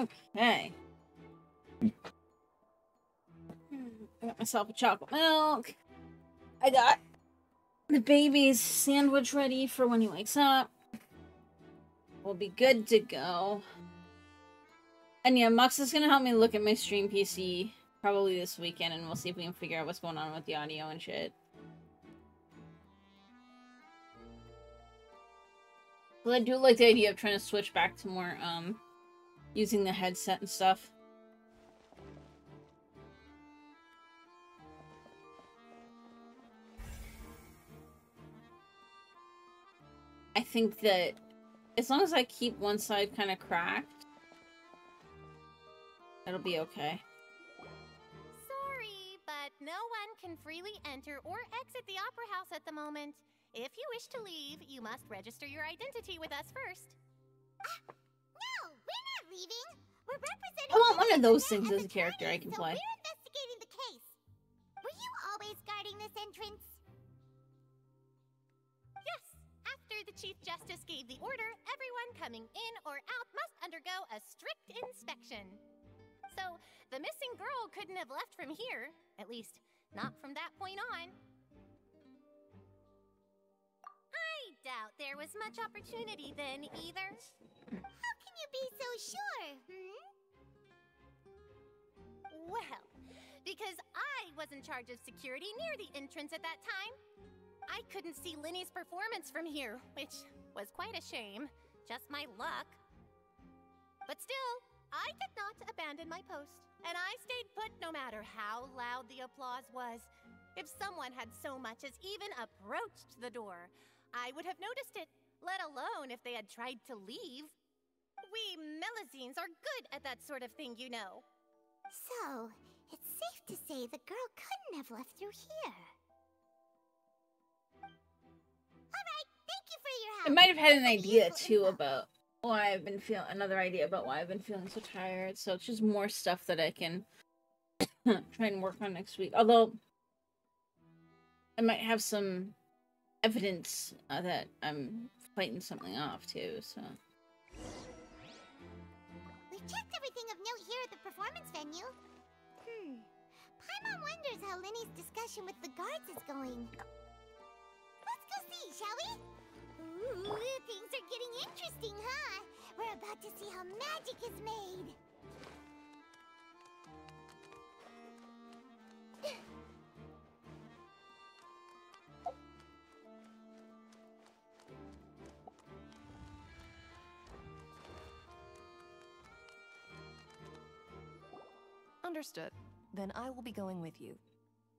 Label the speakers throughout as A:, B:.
A: Okay. I got myself a chocolate milk. I got the baby's sandwich ready for when he wakes up. We'll be good to go. And yeah, Mux is gonna help me look at my stream PC probably this weekend, and we'll see if we can figure out what's going on with the audio and shit. But I do like the idea of trying to switch back to more, using the headset and stuff. I think that as long as I keep one side kind of cracked, it'll be okay.
B: Sorry, but no one can freely enter or exit the Opera House at the moment. If you wish to leave, you must register your identity with us first.
C: No, we're not leaving. We're representing.
A: I want one of those things as a character I can play.
C: We're investigating the case. Were you always guarding this entrance?
B: Yes. After the Chief Justice gave the order, everyone coming in or out must undergo a strict inspection. So, the missing girl couldn't have left from here. At least, not from that point on. I doubt there was much opportunity then, either.
C: How can you be so sure,
B: Well, because I was in charge of security near the entrance at that time. I couldn't see Linny's performance from here, which was quite a shame. Just my luck. But still, I did not abandon my post, and I stayed put no matter how loud the applause was. If someone had so much as even approached the door, I would have noticed it, let alone if they had tried to leave. We Melusines are good at that sort of thing, you know.
C: So, it's safe to say the girl couldn't have left through here. Alright, thank you for your help.
A: I might have had an idea too about why I've been feeling, another idea about why I've been feeling so tired. So it's just more stuff that I can try and work on next week. Although I might have some evidence that I'm fighting something off too. So
C: We've checked everything of note here at the performance venue. Paimon wonders how Linny's discussion with the guards is going. Let's go see, shall we? Ooh, things are getting interesting, huh? We're about to see how magic is made.
D: Understood. Then I will be going with you.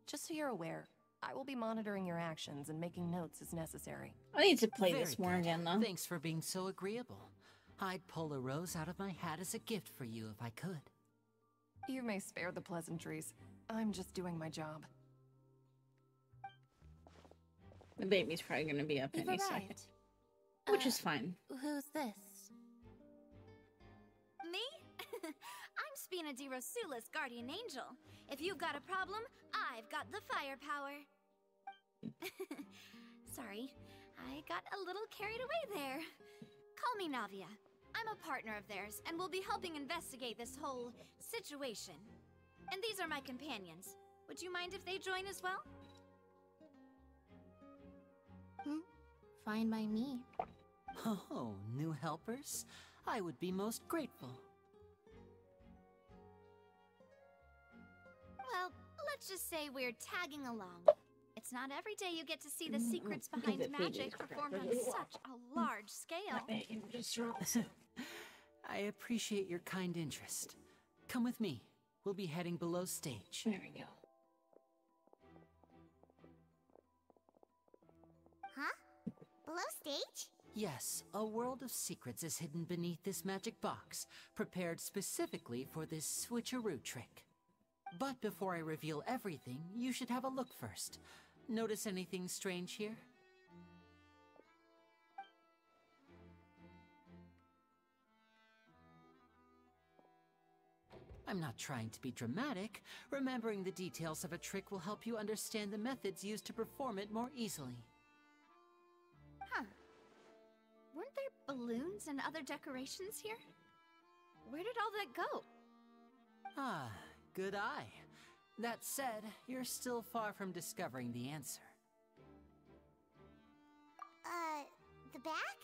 D: Just so you're aware, I will be monitoring your actions and making notes as necessary.
A: I need to play this
E: Very
A: more
E: good.
A: again though.
E: Thanks for being so agreeable. I'd pull a rose out of my hat as a gift for you if I could.
D: You may spare the pleasantries. I'm just doing my job.
A: The baby's probably gonna be up any second. Which is fine.
B: Who's this?
F: Me? I'm Spina di Rosula's guardian angel. If you've got a problem, I've got the firepower. Sorry, I got a little carried away there. Call me Navia. I'm a partner of theirs, and will be helping investigate this whole situation. And these are my companions. Would you mind if they join as well?
B: Fine by me.
E: Oh, new helpers? I would be most grateful.
F: Well, let's just say we're tagging along. It's not every day you get to see the secrets behind magic performed on such a large scale.
E: I appreciate your kind interest. Come with me. We'll be heading below stage.
A: There we go.
C: Huh? Below stage?
E: Yes, a world of secrets is hidden beneath this magic box, prepared specifically for this switcheroo trick. But before I reveal everything, you should have a look first. Notice anything strange here? I'm not trying to be dramatic. Remembering the details of a trick will help you understand the methods used to perform it more easily.
F: Huh. Weren't there balloons and other decorations here? Where did all that go?
E: Ah, good eye. That said, you're still far from discovering the answer.
C: The back?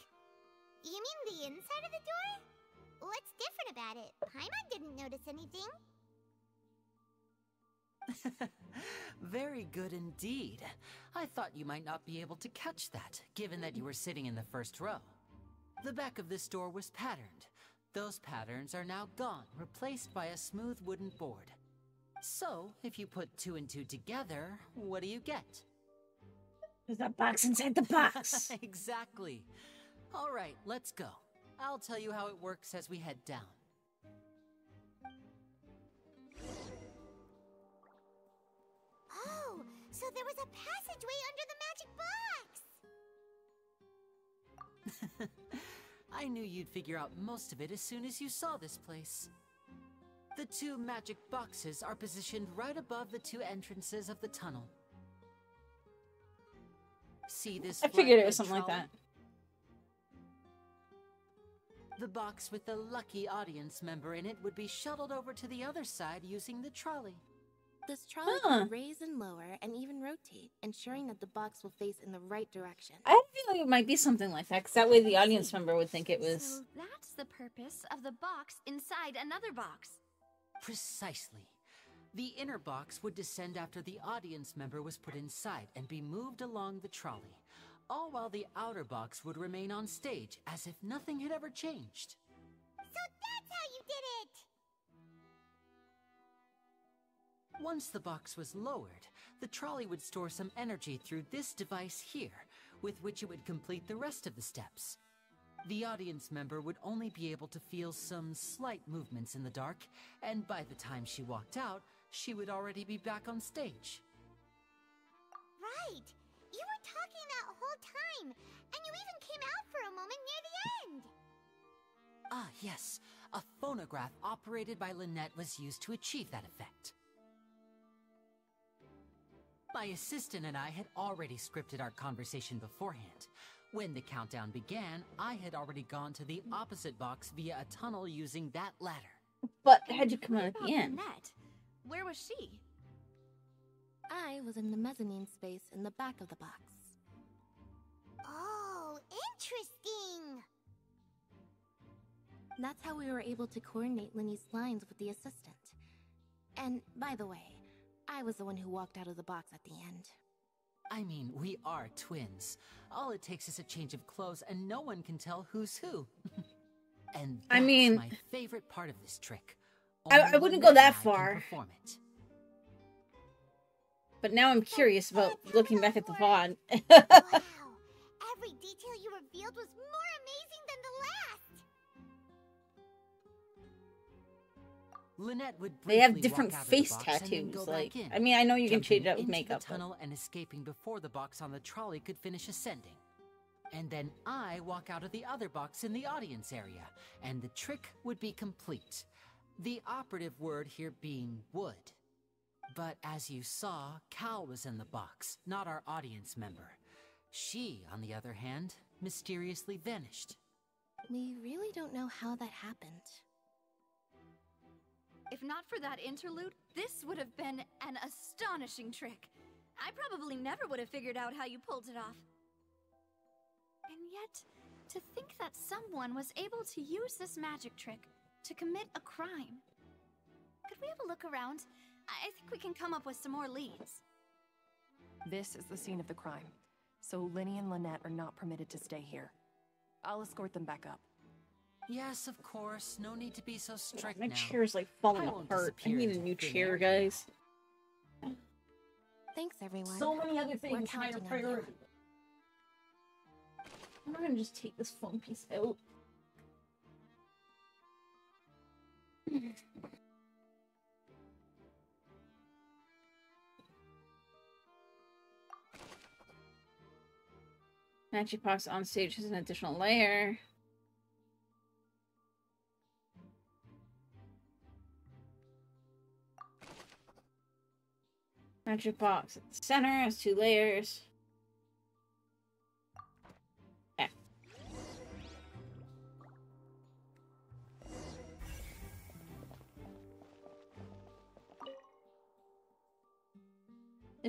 C: You mean the inside of the door? What's different about it? Paimon didn't notice anything.
E: Very good indeed. I thought you might not be able to catch that, given that you were sitting in the first row. The back of this door was patterned. Those patterns are now gone, replaced by a smooth wooden board. So, if you put 2 and 2 together, what do you get?
A: There's a box inside the box.
E: Exactly. All right, let's go. I'll tell you how it works as we head down.
C: Oh, so there was a passageway under the magic box!
E: I knew you'd figure out most of it as soon as you saw this place. The 2 magic boxes are positioned right above the 2 entrances of the tunnel. See this?
A: I figured it
E: flatbed
A: was something like
E: trolley?
A: that.
E: The box with the lucky audience member in it would be shuttled over to the other side using the trolley.
G: This trolley
A: Huh.
G: can raise and lower and even rotate, ensuring that the box will face in the right direction.
A: I have a feeling it might be something like that, because that way the audience member would think it was...
F: So that's the purpose of the box inside another box.
E: Precisely. The inner box would descend after the audience member was put inside and be moved along the trolley, all while the outer box would remain on stage as if nothing had ever changed.
C: So that's how you did it!
E: Once the box was lowered, the trolley would store some energy through this device here, with which it would complete the rest of the steps. The audience member would only be able to feel some slight movements in the dark, and by the time she walked out, she would already be back on stage.
C: Right! You were talking that whole time, and you even came out for a moment near the end!
E: Ah, yes. A phonograph operated by Lynette was used to achieve that effect. My assistant and I had already scripted our conversation beforehand. When the countdown began, I had already gone to the opposite box via a tunnel using that ladder.
A: But how'd you come out at
F: What
A: the
F: about
A: end?
F: Lynette? Where was she?
G: I was in the mezzanine space in the back of the box.
C: Oh, interesting!
G: That's how we were able to coordinate Linny's lines with the assistant. And, by the way, I was the one who walked out of the box at the end.
E: I mean, we are twins. All it takes is a change of clothes and no one can tell who's who. And that's
A: I mean-
E: my favorite part of this trick.
A: I
E: Only
A: wouldn't
E: Lynette
A: go that
E: and I can
A: far.
E: perform it.
A: But now I'm curious about looking back at the VOD.
C: Wow! Every detail you revealed was more amazing than the last!
E: Lynette would
A: They have
E: briefly
A: different
E: walk out of the
A: face
E: box and then
A: tattoos.
E: go
A: Like,
E: back in,
A: I mean, I know you can
E: jumping
A: change it up with
E: into
A: makeup.
E: the
A: but-
E: tunnel and escaping before the box on the trolley could finish ascending. And then I walk out of the other box in the audience area, and the trick would be complete. The operative word here being would. But as you saw, Cal was in the box, not our audience member. She, on the other hand, mysteriously vanished.
G: We really don't know how that happened.
F: If not for that interlude, this would have been an astonishing trick. I probably never would have figured out how you pulled it off. And yet, to think that someone was able to use this magic trick to commit a crime. Could we have a look around? I think we can come up with some more leads.
D: This is the scene of the crime, so Linny and Lynette are not permitted to stay here. I'll escort them back up.
E: Yes, of course. No need to be so strict
A: My
E: now.
A: chair's like falling
E: I won't
A: apart. I
E: disappear
A: need a
E: into
A: new
E: thin
A: chair,
E: air.
A: guys.
G: Thanks, everyone.
A: So many other
G: We're
A: things higher
G: counting on you.
A: priority. I'm gonna just take this phone piece out. Magic box on stage has an additional layer. Magic box at the center has 2 layers. Yeah.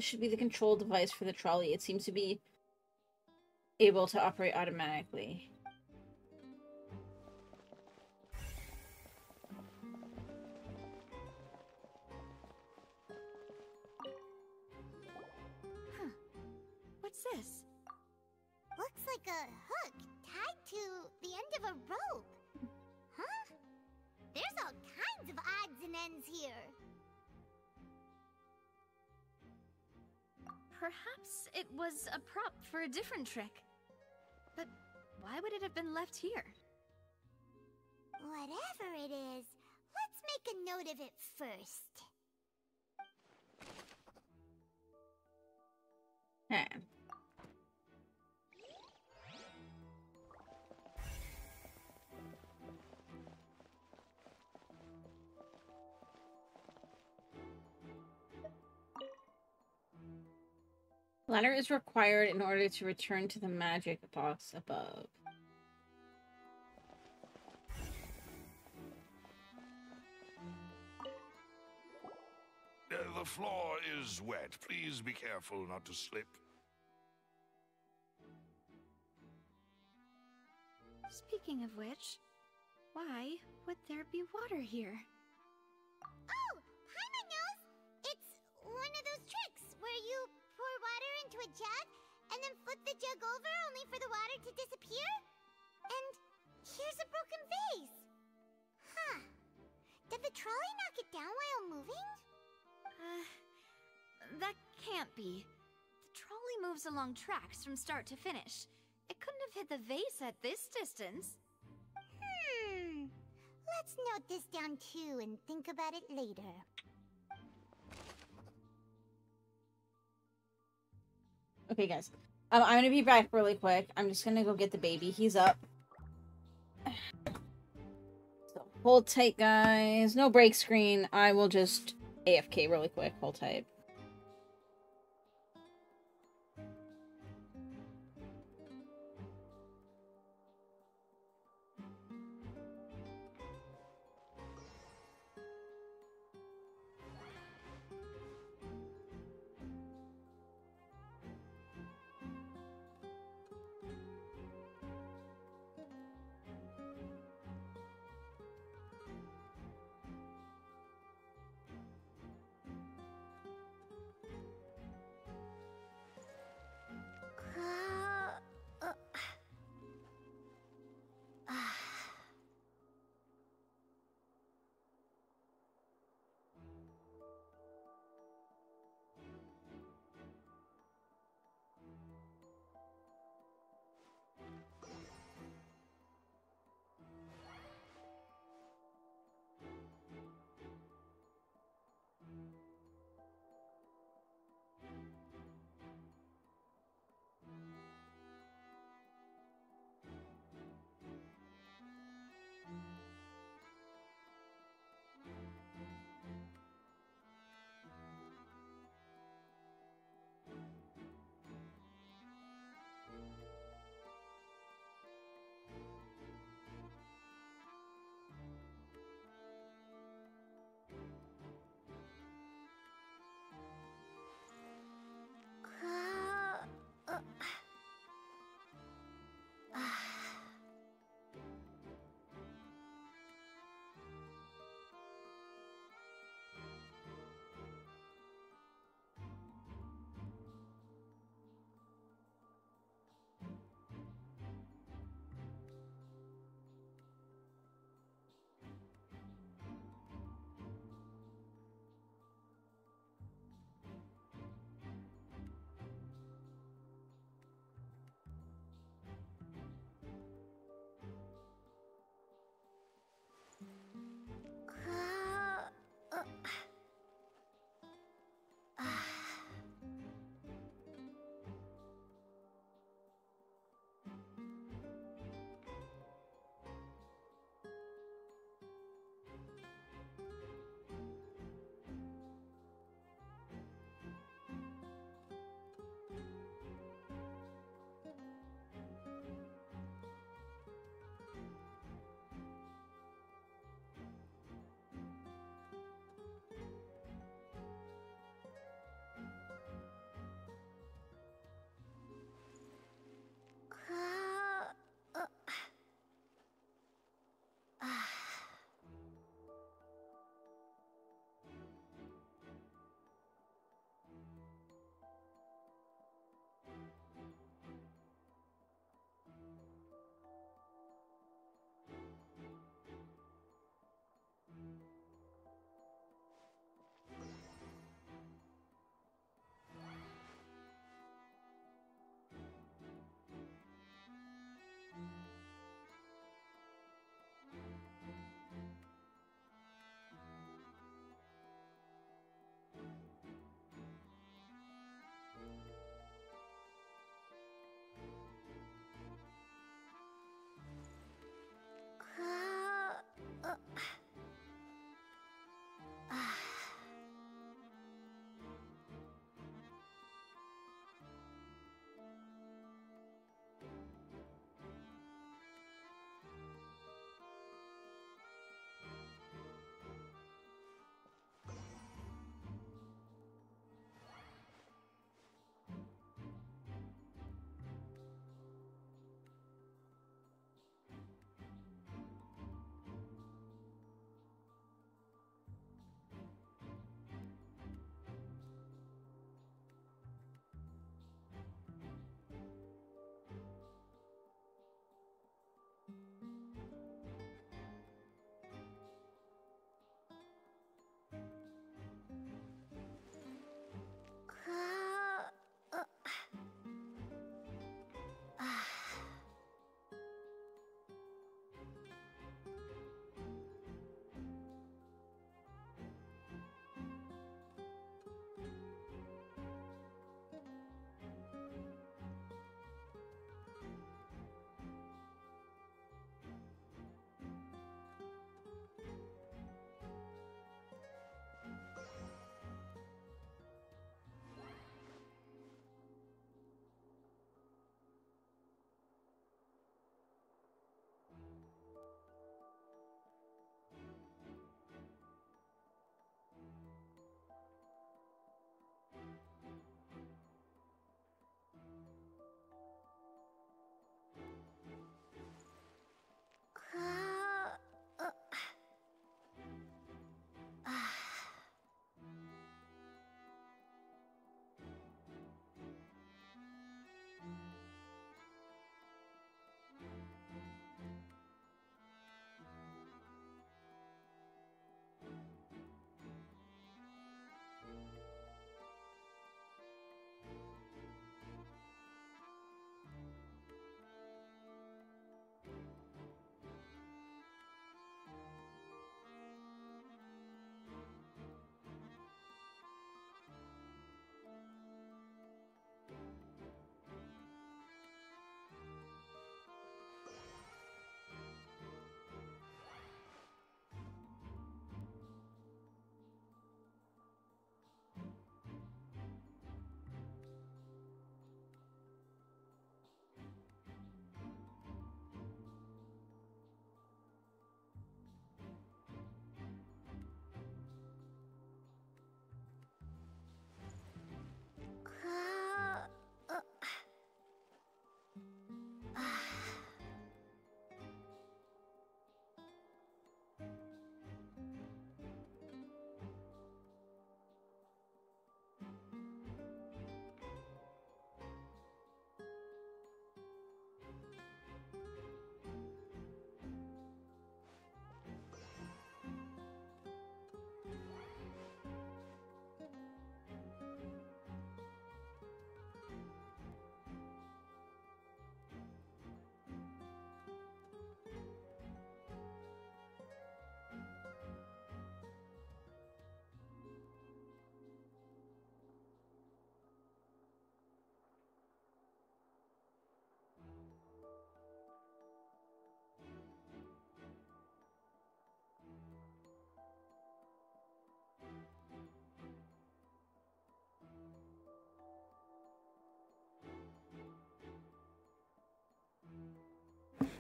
A: This should be the control device for the trolley. It seems to be able to operate automatically.
F: Huh. What's this?
C: Looks like a hook tied to the end of a rope. Huh? There's all kinds of odds and ends here.
F: Perhaps it was a prop for a different trick. But why would it have been left here?
C: Whatever it is, let's make a note of it first.
A: Okay. Ladder is required in order to return to the magic box above.
H: The floor is wet. Please be careful not to slip.
F: Speaking of which, why would there be water here?
C: Oh, Paimon knows! It's one of those tricks where you pour water into a jug and then flip the jug over only for the water to disappear? And here's a broken vase. Huh. Did the trolley knock it down while moving?
F: That can't be. The trolley moves along tracks from start to finish. It couldn't have hit the vase at this distance.
C: Let's note this down too and think about it later.
A: Okay, guys. I'm gonna be back really quick. I'm just gonna go get the baby. He's up. So, hold tight, guys. No break screen. I will just AFK really quick. Hold tight.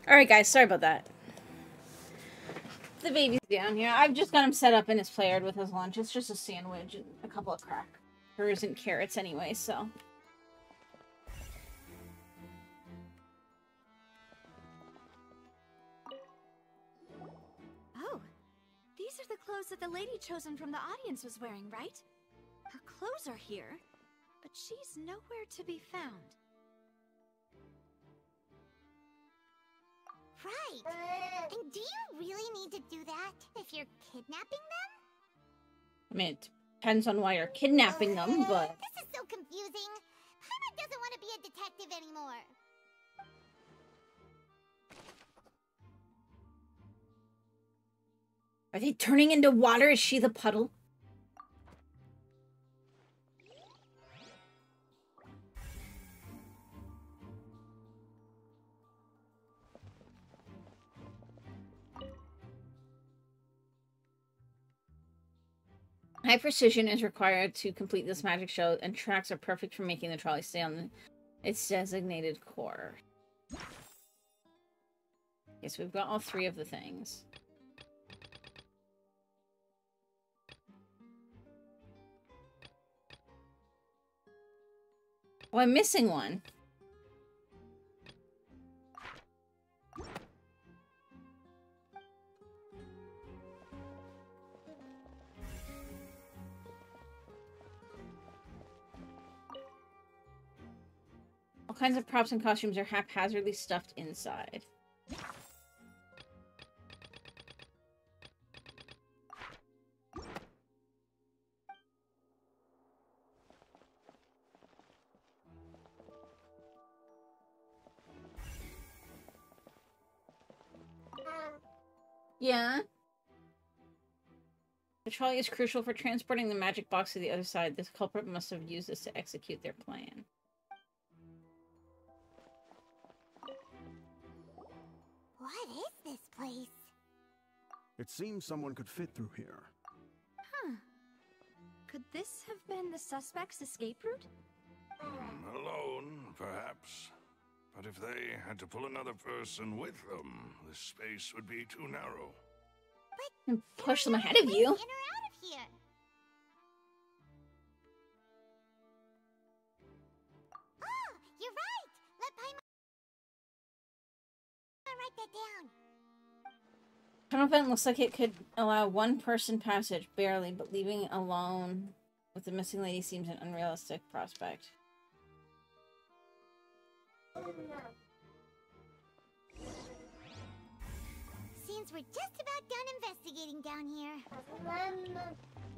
A: Alright, guys, sorry about that. The baby's down here. I've just got him set up in his play yard with his lunch. It's just a sandwich and a couple of crackers and carrots anyway, so.
F: Oh, these are the clothes that the lady chosen from the audience was wearing, right? Her clothes are here, but she's nowhere to be found.
C: Right. And do you really need to do that if you're kidnapping them?
A: I mean, it depends on why you're kidnapping them, but...
C: This is so confusing. Paimon doesn't want to be a detective anymore.
A: Are they turning into water? Is she the puddle? High precision is required to complete this magic show, and tracks are perfect for making the trolley stay on its designated course. Okay, so we've got all three of the things. Oh, I'm missing one. All kinds of props and costumes are haphazardly stuffed inside. Yeah? The trolley is crucial for transporting the magic box to the other side. This culprit must have used this to execute their plan.
C: What is this place?
I: It seems someone could fit through here.
F: Huh. Could this have been the suspect's escape route?
H: Alone, perhaps. But if they had to pull another person with them, the space would be too narrow.
A: And push them ahead of you.
C: In or out of here? Oh, you're right. Let Paimon write that down.
A: Tunnel vent looks like it could allow one person passage, barely, but leaving alone with the missing lady seems an unrealistic prospect.
C: Seems we're just about done investigating down here.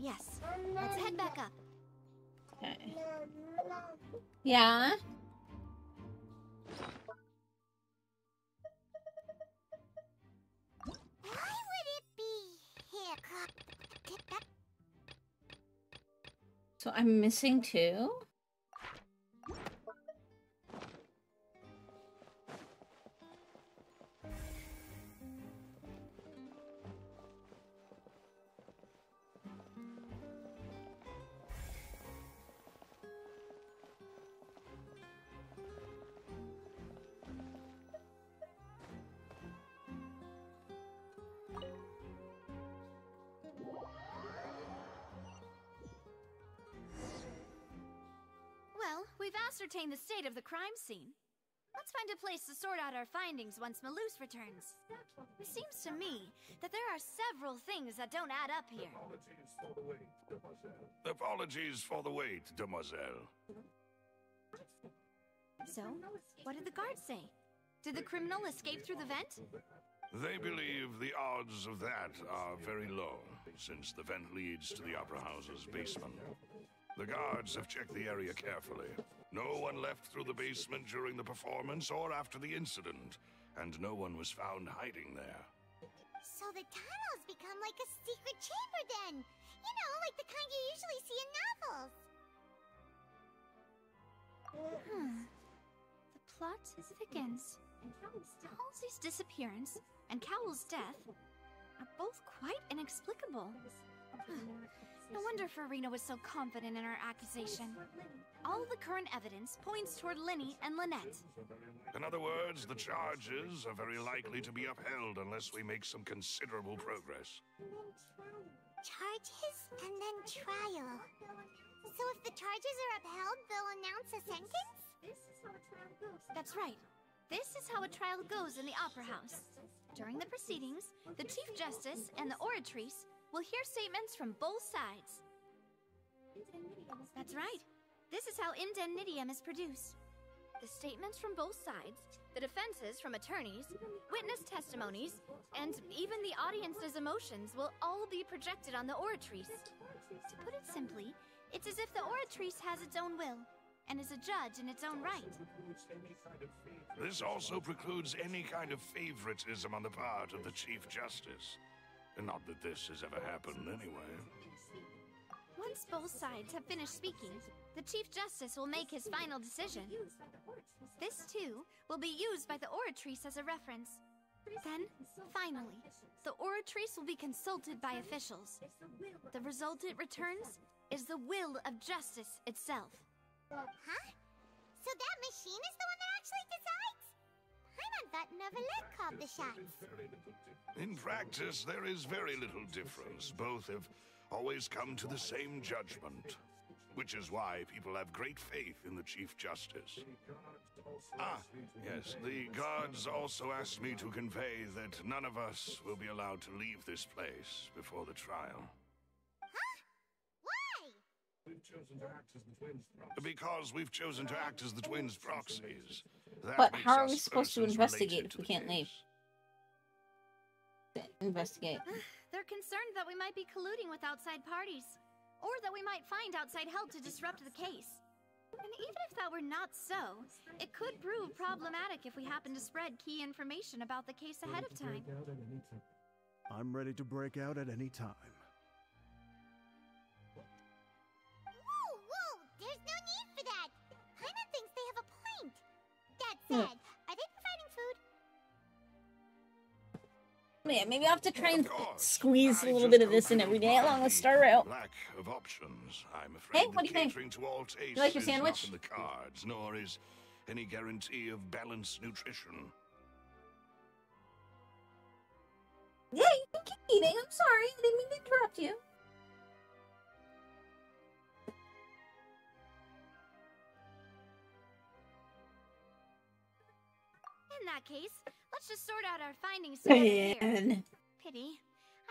F: Yes. Let's head back up.
A: Okay. Yeah?
C: Why would it be here?
A: So I'm missing two?
F: Well, we've ascertained the state of the crime scene. Let's find a place to sort out our findings once Malus returns. It seems to me that there are several things that don't add up here.
H: Apologies for the wait, demoiselle.
F: So, what did the guards say? Did the criminal escape through the vent?
H: They believe the odds of that are very low, since the vent leads to the Opera House's basement. The guards have checked the area carefully. No one left through the basement during the performance or after the incident, and no one was found hiding there.
C: So the tunnels become like a secret chamber then. You know, like the kind you usually see in novels.
F: The plot thickens. Halsey's disappearance and Cowell's death are both quite inexplicable. No wonder Farina was so confident in her accusation. All the current evidence points toward Linny and Lynette.
H: In other words, the charges are very likely to be upheld unless we make some considerable progress.
C: Charges and then trial. So if the charges are upheld, they'll announce a sentence?
F: That's right. This is how a trial goes in the Opera House. During the proceedings, the Chief Justice and the Oratrice will hear statements from both sides. That's right. This is how indemnitium is produced. The statements from both sides, the defenses from attorneys, witness testimonies, and even the audience's emotions will all be projected on the Oratrice. To put it simply, it's as if the Oratrice has its own will, and is a judge in its own right.
H: This also precludes any kind of favoritism on the part of the Chief Justice. Not that this has ever happened anyway.
F: Once both sides have finished speaking, the Chief Justice will make his final decision. This, too, will be used by the Oratrice as a reference. Then, finally, the Oratrice will be consulted by officials. The result it returns is the will of justice itself.
C: Huh? So that machine is the one that actually decides? Paimon thought Novelet called the shots.
H: In practice, there is very little difference. Both have always come to the same judgment, which is why people have great faith in the Chief Justice. Ah, yes, the guards also asked me to convey that none of us will be allowed to leave this place before the trial.
C: Huh? Why?
H: Because we've chosen to act as the twins' proxies. That
A: But
H: makes
A: how are we
H: us
A: supposed to
H: persons
A: investigate
H: related
A: if
H: to
A: we
H: the
A: can't leave?
H: case.
A: Investigate.
F: They're concerned that we might be colluding with outside parties, or that we might find outside help to disrupt the case. And even if that were not so, it could prove problematic if we happen to spread key information about the case ahead of time.
I: I'm ready to break out at any time.
C: Whoa! There's no need for that! Paimon thinks they have a point. That said, are they providing food?
A: Yeah, maybe I'll have to try and
H: Of course.
A: squeeze a
H: I
A: little
H: just
A: bit of
H: hope
A: this in
H: you
A: every
H: don't
A: day along
H: mind
A: the star route.
H: Lack of options. I'm afraid
A: Hey, what do you think?
H: catering to all tastes
A: You like your
H: is not
A: sandwich?
H: in the cards, nor is any guarantee of balanced nutrition.
A: Yeah, you can keep eating. I'm sorry. I didn't mean to interrupt you.
F: In that case, let's just sort out our findings together here.
A: Man.
F: Pity.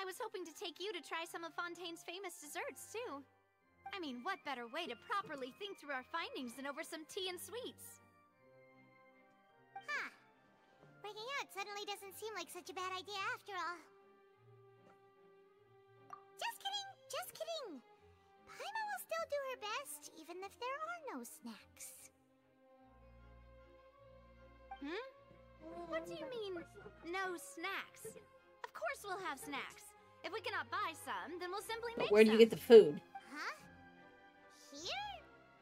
F: I was hoping to take you to try some of Fontaine's famous desserts, too. I mean, what better way to properly think through our findings than over some tea and sweets?
C: Huh. Breaking out suddenly doesn't seem like such a bad idea after all. Just kidding! Paimon will still do her best, even if there are no snacks.
F: Hmm? What do you mean, no snacks? Of course we'll have snacks. If we cannot buy some, then we'll simply make
A: But where do you
F: some.
A: get the food?
C: Huh? Here?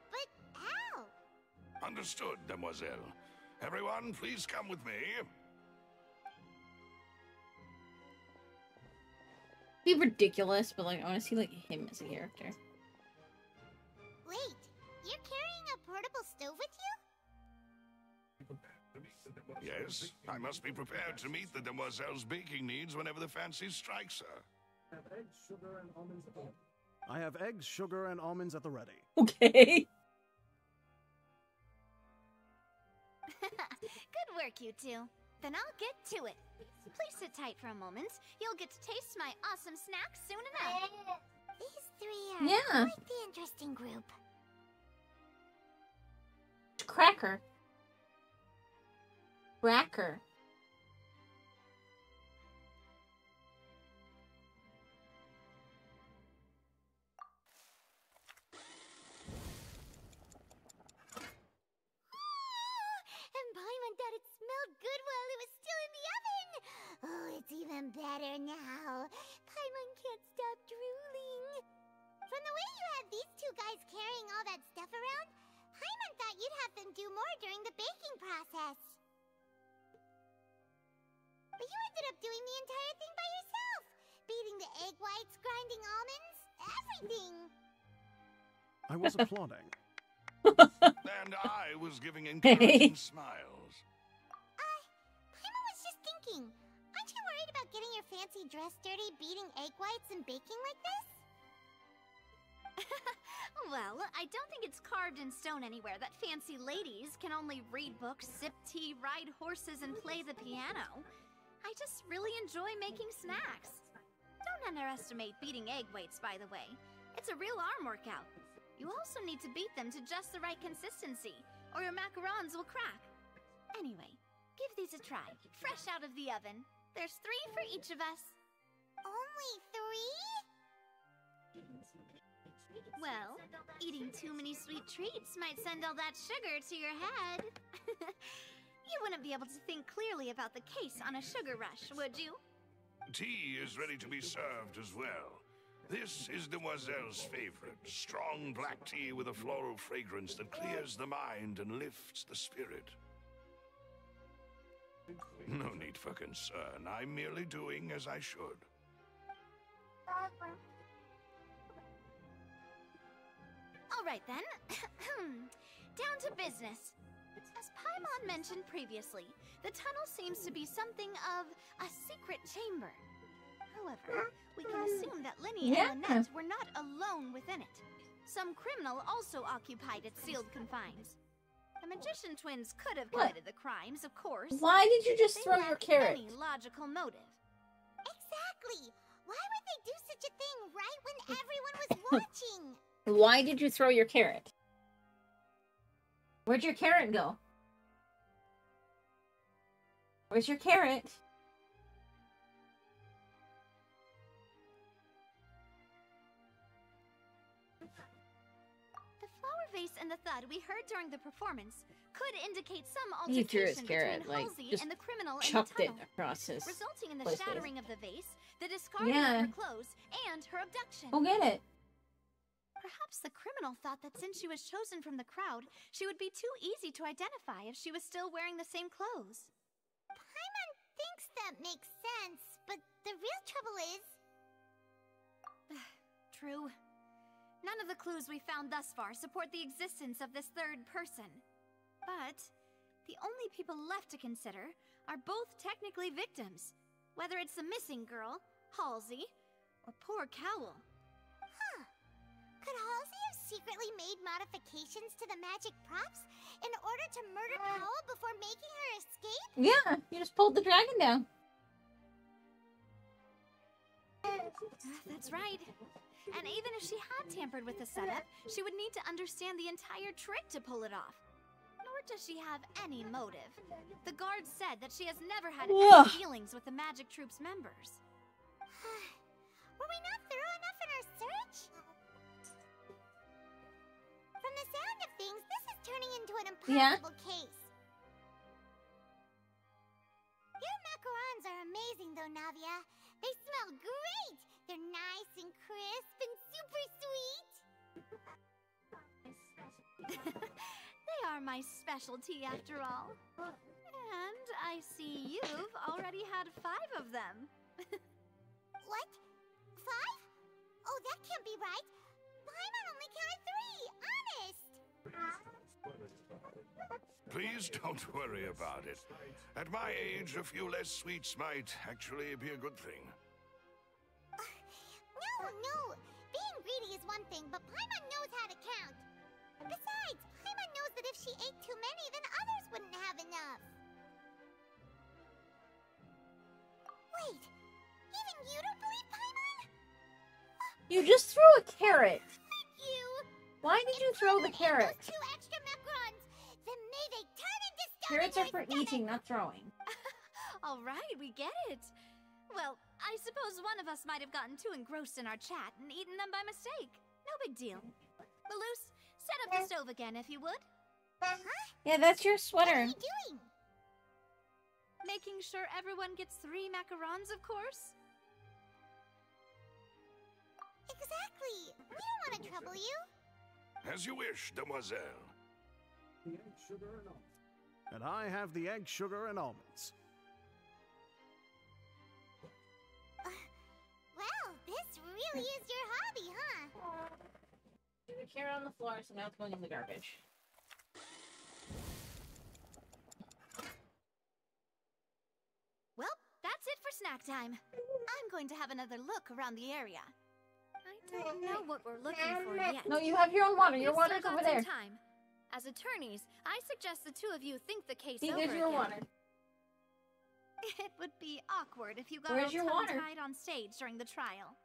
C: But how?
H: Understood, demoiselle. Everyone, please come with me.
A: It'd be ridiculous, but like I want to see like him as a character.
C: Wait, you're carrying a portable stove with you?
H: Yes, I must be prepared to meet the demoiselle's baking needs whenever the fancy strikes her.
I: I have eggs, sugar, and almonds at the ready.
A: Okay.
F: Good work, you two. Then I'll get to it. Please sit tight for a moment. You'll get to taste my awesome snacks soon enough.
C: These three are
A: Yeah.
C: quite the interesting group.
A: Cracker. Cracker.
C: And Paimon thought it smelled good while it was still in the oven. Oh, it's even better now. Paimon can't stop drooling. From the way you had these two guys carrying all that stuff around, Paimon thought you'd have them do more during the baking process. But you ended up doing the entire thing by yourself. Beating the egg whites, grinding almonds, everything.
I: I was applauding.
H: And I was giving encouraging smiles.
C: Paimon was just thinking. Aren't you worried about getting your fancy dress dirty, beating egg whites and baking like this?
F: Well, I don't think it's carved in stone anywhere that fancy ladies can only read books, sip tea, ride horses, and play the piano. I just really enjoy making snacks. Don't underestimate beating egg whites, by the way. It's a real arm workout. You also need to beat them to just the right consistency, or your macarons will crack. Anyway, give these a try, fresh out of the oven. There's 3 for each of us.
C: Only 3?
F: Well, eating too many sweet treats might send all that sugar to your head. You wouldn't be able to think clearly about the case on a sugar rush, would you?
H: Tea is ready to be served as well. This is Demoiselle's favorite, strong black tea with a floral fragrance that clears the mind and lifts the spirit. No need for concern. I'm merely doing as I should.
F: All right then. Down to business. As Paimon mentioned previously, the tunnel seems to be something of a secret chamber. However, we can assume that Linny and Lynette were not alone within it. Some criminal also occupied its sealed confines. The magician twins could have committed the crimes, of course.
A: Why did you just
F: They
A: throw your
F: lacked
A: carrot?
F: any logical motive.
C: Exactly. Why would they do such a thing right when everyone was watching?
A: Why did you throw your carrot? Where'd your carrot go? Where's your carrot?
F: The flower vase and the thud we heard during the performance could indicate some
A: He threw his
F: altercation
A: carrot,
F: between
A: like,
F: Halsey
A: just
F: and the criminal in the
A: chucked it
F: tunnel,
A: across his
F: resulting in the
A: place.
F: shattering of the vase, the discarding
A: Yeah.
F: of her clothes, and her abduction.
A: Go get it.
F: Perhaps the criminal thought that since she was chosen from the crowd, she would be too easy to identify if she was still wearing the same clothes.
C: Paimon thinks that makes sense, but the real trouble is...
F: True. None of the clues we found thus far support the existence of this third person. But the only people left to consider are both technically victims, whether it's the missing girl, Halsey, or poor Cowl.
C: Huh. Could Halsey have secretly made modifications to the magic props in order to murder Cowl before making her escape?
A: Yeah, you just pulled the dragon down.
F: That's right. And even if she had tampered with the setup, she would need to understand the entire trick to pull it off. Nor does she have any motive. The guard said that she has never had any dealings with the Magic Troop's members.
C: Were we not thorough enough in our search? From the sound of things, this is turning into an impossible case. Your macarons are amazing though, Navia. They smell great! They're nice and crisp and super sweet!
F: They are my specialty after all. And I see you've already had 5 of them.
C: What? 5? Oh, that can't be right. Paimon only counted 3, honest!
H: Please don't worry about it. At my age, a few less sweets might actually be a good thing.
C: No. Being greedy is one thing, but Paimon knows how to count. Besides, Paimon knows that if she ate too many, then others wouldn't have enough. Wait, even you don't believe Paimon?
A: You just threw a carrot.
C: Thank you.
A: Why did you throw the carrot?
C: Those 2 extra macarons, then may they turn into stone.
A: Carrots are for eating, not throwing.
F: All right, we get it. Well, I suppose one of us might have gotten too engrossed in our chat and eaten them by mistake. No big deal. Malus, set up the stove again if you would.
C: Huh?
A: Yeah, that's your
C: What are
A: sweater.
C: you doing?
F: Making sure everyone gets 3 macarons, of course.
C: Exactly. We don't want to trouble you.
H: As you wish, Demoiselle.
I: And I have the egg, sugar, and almonds.
C: Well, this really is your hobby, huh?
A: a carrot on the floor, so now it's going in the garbage.
F: Well, that's it for snack time. I'm going to have another look around the area. I don't know what we're looking for yet.
A: No, you have your own water. Your
F: We've
A: water's
F: still
A: over
F: got some
A: there.
F: time. As attorneys, I suggest the two of you think the case
A: See,
F: over
A: there's your
F: again.
A: water.
F: It would be awkward if you got
A: Where's
F: all
A: your water?
F: tongue-tied on stage during the trial.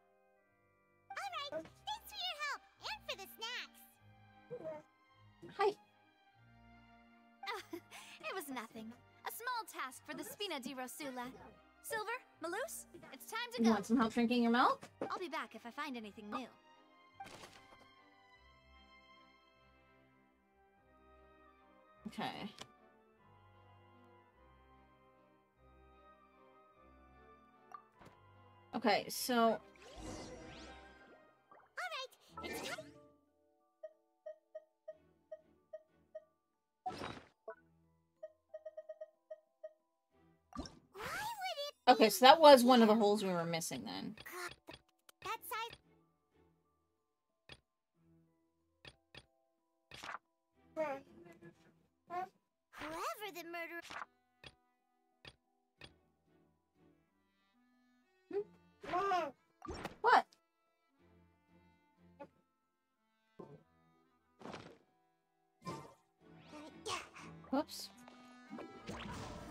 C: Alright, thanks for your help and for the snacks.
A: Hi.
F: It was nothing. A small task for the Spina di Rosula. Silver, Maloose, it's time to
A: You
F: go.
A: want some help drinking your milk?
F: I'll be back if I find anything new.
A: Okay. Okay, so
C: Alright, it's time. Why would it
A: okay, so that was one of the holes we were missing then.
C: that side? Whoever the murderer.
A: What? Whoops.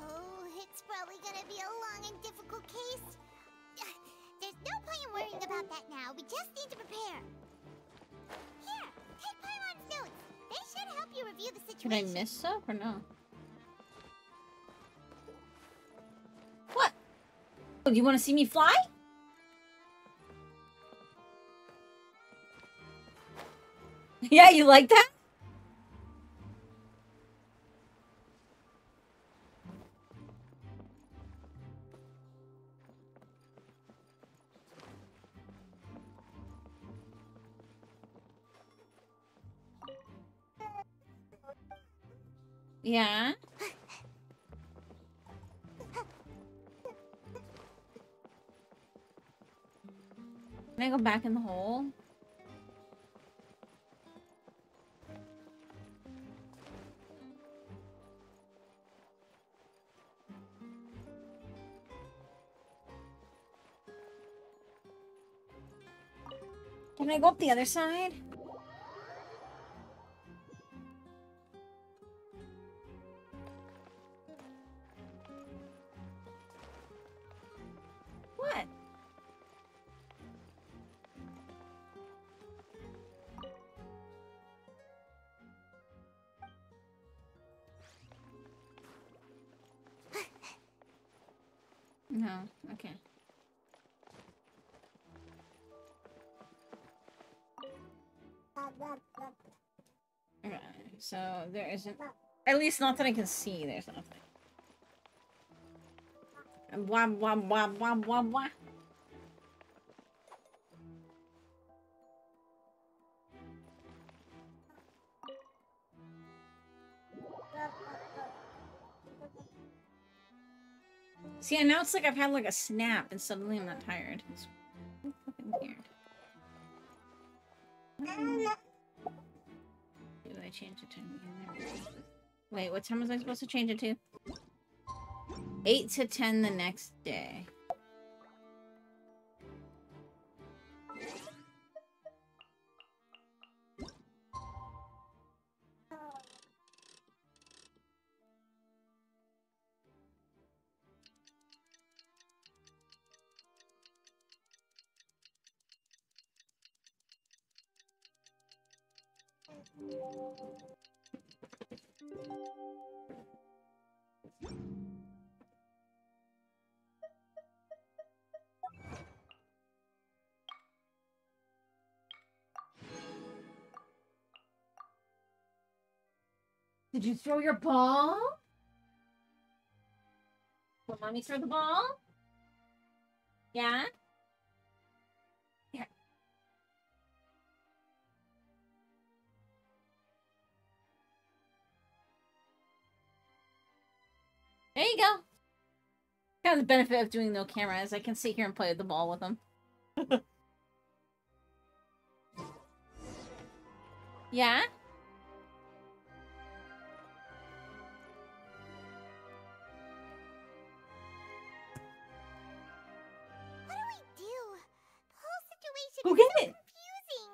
C: Oh, it's probably gonna be a long and difficult case. There's no point in worrying about that now. We just need to prepare. Here, take Pylon's notes. They should help you review the
A: Did I
C: situation.
A: miss stuff or no? What? Oh, do you want to see me fly? Yeah, you like that? Yeah. Can I go back in the hole? Can I go up the other side? What? No, okay. Okay, so there isn't, at least not that I can see, there's nothing. Wah, wah, wah, wah, wah, wah. See, and now it's like I've had like a snap and suddenly I'm not tired. It's so fucking weird. Did I change the time again? Wait, what time was I supposed to change it to? 8 to 10 the next day. Did you throw your ball? Will mommy throw the ball? Yeah? Here. There you go. Kind of the benefit of doing no camera is I can sit here and play with the ball with them. Yeah?
C: What do we do? The whole situation
A: Go
C: is
A: get
C: so
A: it.
C: confusing.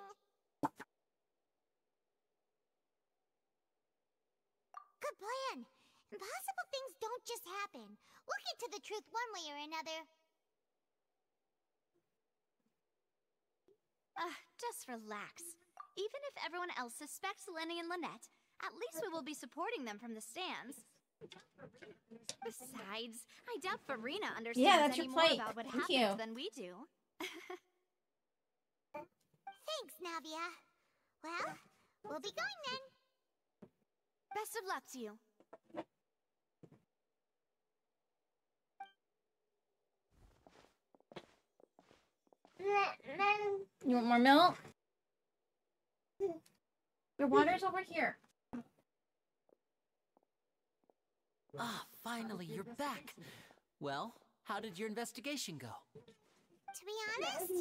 C: Good plan. Impossible things don't just happen. We'll get to the truth one way or another.
F: Just relax. Even if everyone else suspects Lenny and Lynette, at least we will be supporting them from the stands. Besides, I doubt Farina understands
A: that's
F: any
A: your
F: more
A: plate.
F: about what
A: Thank
F: happens
A: you.
F: than we do.
C: Thanks, Navia. Well, we'll be going then.
F: Best of luck to you.
A: You want more milk? Your water's over here.
E: Ah, finally, you're back. Well, how did your investigation go?
C: To be honest,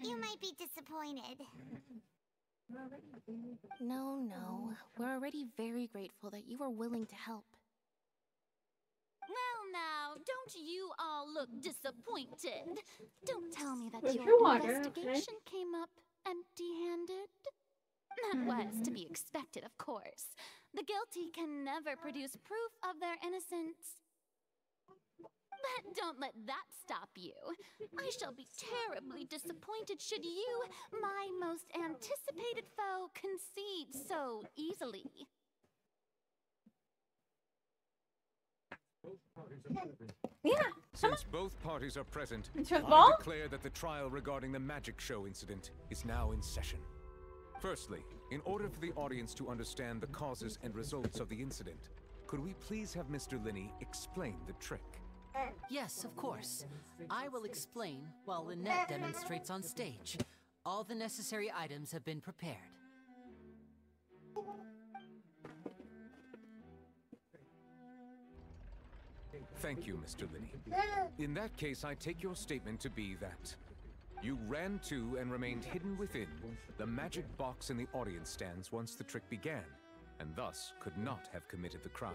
C: you might be disappointed.
G: No. We're already very grateful that you were willing to help.
F: Well now, don't you all look disappointed. Don't tell me that
A: Where's
F: your
A: your water?
F: investigation came up empty-handed. That was to be expected, of course. The guilty can never produce proof of their innocence. But don't let that stop you. I shall be terribly disappointed should you, my most anticipated foe, concede so easily.
A: Yeah.
J: Since both parties are present,
A: Into the
J: I
A: ball?
J: declare that the trial regarding the magic show incident is now in session. Firstly, in order for the audience to understand the causes and results of the incident, could we please have Mr. Linney explain the trick?
E: Yes, of course. I will explain while Lynette demonstrates on stage. All the necessary items have been prepared.
J: Thank you, Mr. Linney. In that case, I take your statement to be that you ran to and remained hidden within the magic box in the audience stands once the trick began, and thus could not have committed the crime.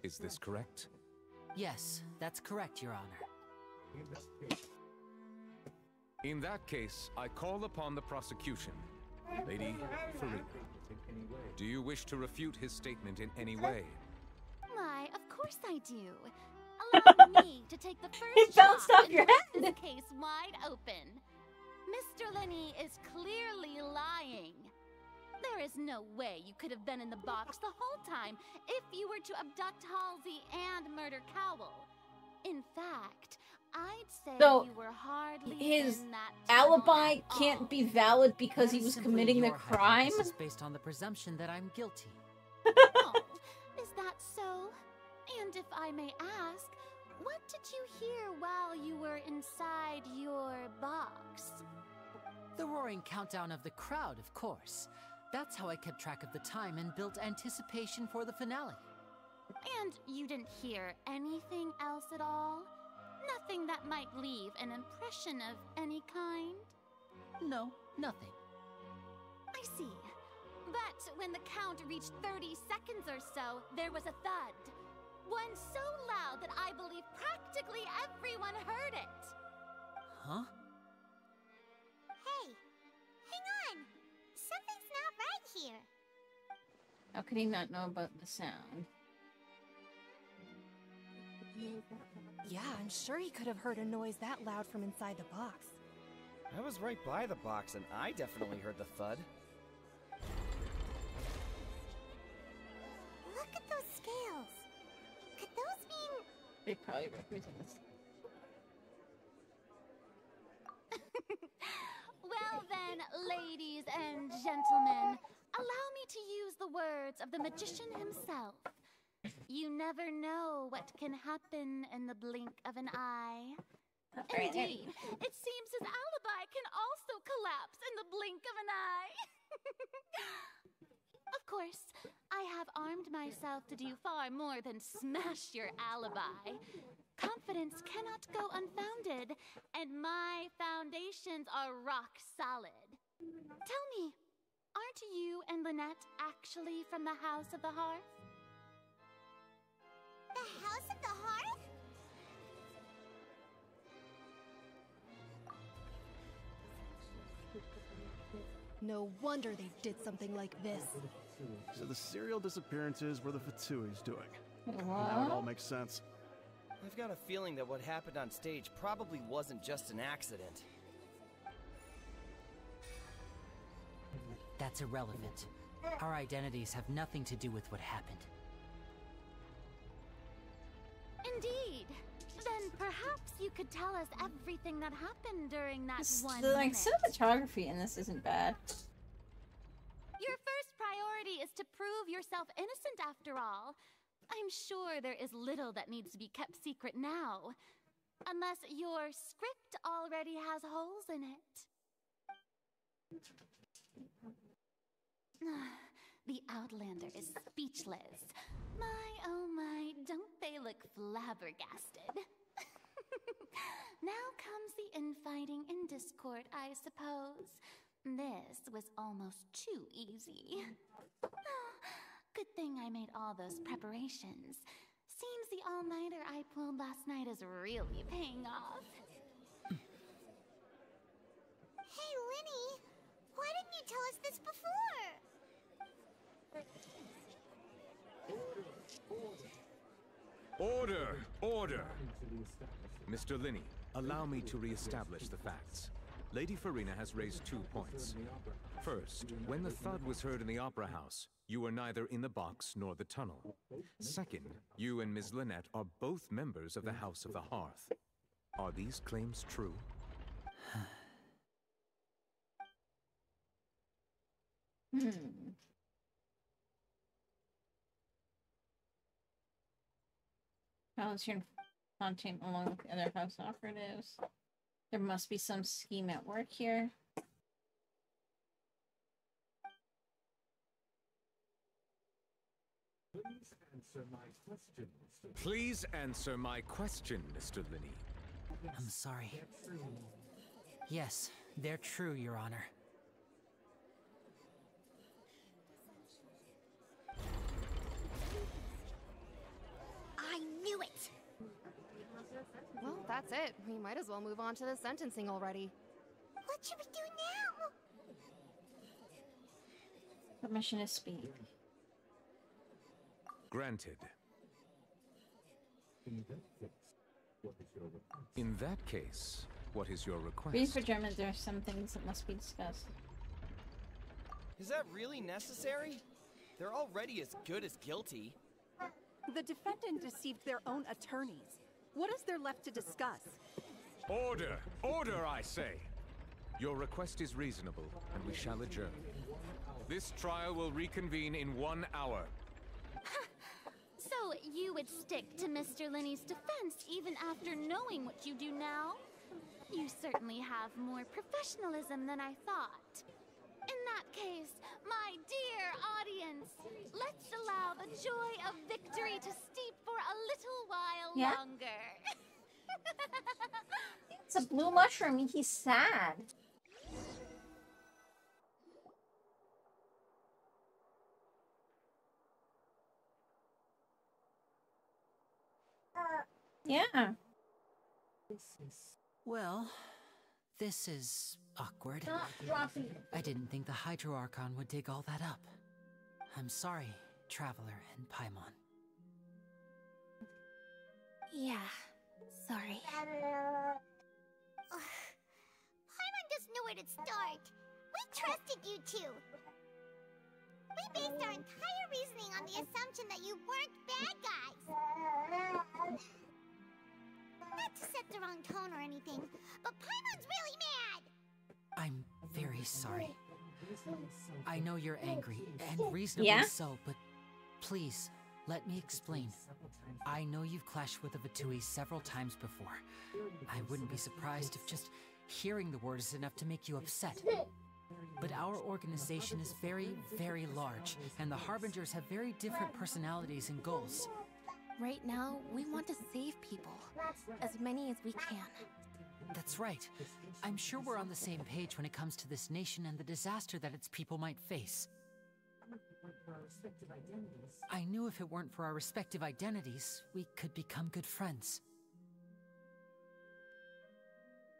J: Is this correct?
E: Yes, that's correct, Your Honor.
J: In that case, I call upon the prosecution. Lady Farina, do you wish to refute his statement in any way?
F: Why, of course I do. Allow me to take the
A: It
F: first
A: bounced
F: shot
A: off
F: and
A: your
F: break
A: head.
F: this case wide open. Mr. Linney is clearly lying. There is no way you could have been in the box the whole time if you were to abduct Halsey and murder Cowell. In fact, I'd say
A: So,
F: you were hardly
A: his
F: in that tunnel
A: alibi
F: at
A: can't
F: all.
A: be valid because he
E: That is
A: was
E: simply
A: committing the
E: your
A: crime?
E: hypothesis based on the presumption that I'm guilty.
F: Oh, is that so? And if I may ask, what did you hear while you were inside your box?
E: The roaring countdown of the crowd, of course. That's how I kept track of the time and built anticipation for the finale.
F: And you didn't hear anything else at all? Nothing that might leave an impression of any kind?
E: No, nothing.
F: I see. But when the count reached 30 seconds or so, there was a thud. One so loud that I believe practically everyone heard it.
E: Huh?
C: Hey, hang on. Something's not right here.
A: How could he not know about the sound?
K: Yeah, I'm sure he could have heard a noise that loud from inside the box.
L: I was right by the box, and I definitely heard the thud.
C: Look at those scales. Could those mean...
A: They probably represent this.
F: Well then, ladies and gentlemen, allow me to use the words of the magician himself. You never know what can happen in the blink of an eye. Indeed, it seems his alibi can also collapse in the blink of an eye. Of course, I have armed myself to do far more than smash your alibi. Confidence cannot go unfounded, and my foundations are rock solid. Tell me, Aren't you and Lynette actually from the House of the Hearth?
C: The House of the Hearth?
K: No wonder they did something like this.
I: So the serial disappearances were the Fatsui's doing.
A: What?
I: Now it all makes sense.
L: I've got a feeling that what happened on stage probably wasn't just an accident.
E: That's irrelevant. Our identities have nothing to do with what happened.
F: Indeed. Then perhaps you could tell us everything that happened during that one
A: The
F: minute.
A: cinematography in this isn't bad.
F: Your first priority is to prove yourself innocent after all. I'm sure there is little that needs to be kept secret now. Unless your script already has holes in it. The Outlander is speechless. My, oh my, don't they look flabbergasted? Now comes the infighting and discord, I suppose. This was almost too easy. Good thing I made all those preparations. Seems the all-nighter I pulled last night is really paying off.
C: Hey, Linny, why didn't you tell us this before?
J: Order! Order! Mr. Linney, allow me to re-establish the facts. Lady Farina has raised 2 points. First, when the thud was heard in the Opera House, you were neither in the box nor the tunnel. Second, you and Ms. Lynette are both members of the House of the Hearth. Are these claims true?
A: Volunteer content along with the other house operatives. There must be some scheme at work here.
J: Please answer my question, Mr. Linney.
E: I'm sorry. Yes, they're true, Your Honor.
C: I knew it!
K: Well, that's it. We might as well move on to the sentencing already.
C: What should we do now?
A: Permission to speak.
J: Granted. In that case, what is your request?
A: Read for German, there are some things that must be discussed.
L: Is that really necessary? They're already as good as guilty.
M: The defendant deceived their own attorneys. What is there left to discuss?
J: Order! Order, I say! Your request is reasonable, and we shall adjourn. This trial will reconvene in 1 hour.
F: So you would stick to Mr. Linney's defense even after knowing what you do now? You certainly have more professionalism than I thought. In that case, my dear audience, let's allow the joy of victory to steep for a little while longer.
A: It's a blue mushroom. He's sad. Yeah.
E: Well, this is awkward. I didn't think the Hydro Archon would dig all that up. I'm sorry, Traveler and Paimon.
G: Yeah, sorry.
C: Paimon doesn't know where to start. We trusted you two. We based our entire reasoning on the assumption that you weren't bad guys. Not to set the wrong tone or anything, but Paimon's really mad!
E: I'm very sorry. I know you're angry, and reasonably so, but please, let me explain. I know you've clashed with the Vatui several times before. I wouldn't be surprised if just hearing the word is enough to make you upset. But our organization is very, very large, and the Harbingers have very different personalities and goals.
G: Right now, we want to save people. As many as we can.
E: That's right. I'm sure we're on the same page when it comes to this nation and the disaster that its people might face. I knew if it weren't for our respective identities, we could become good friends.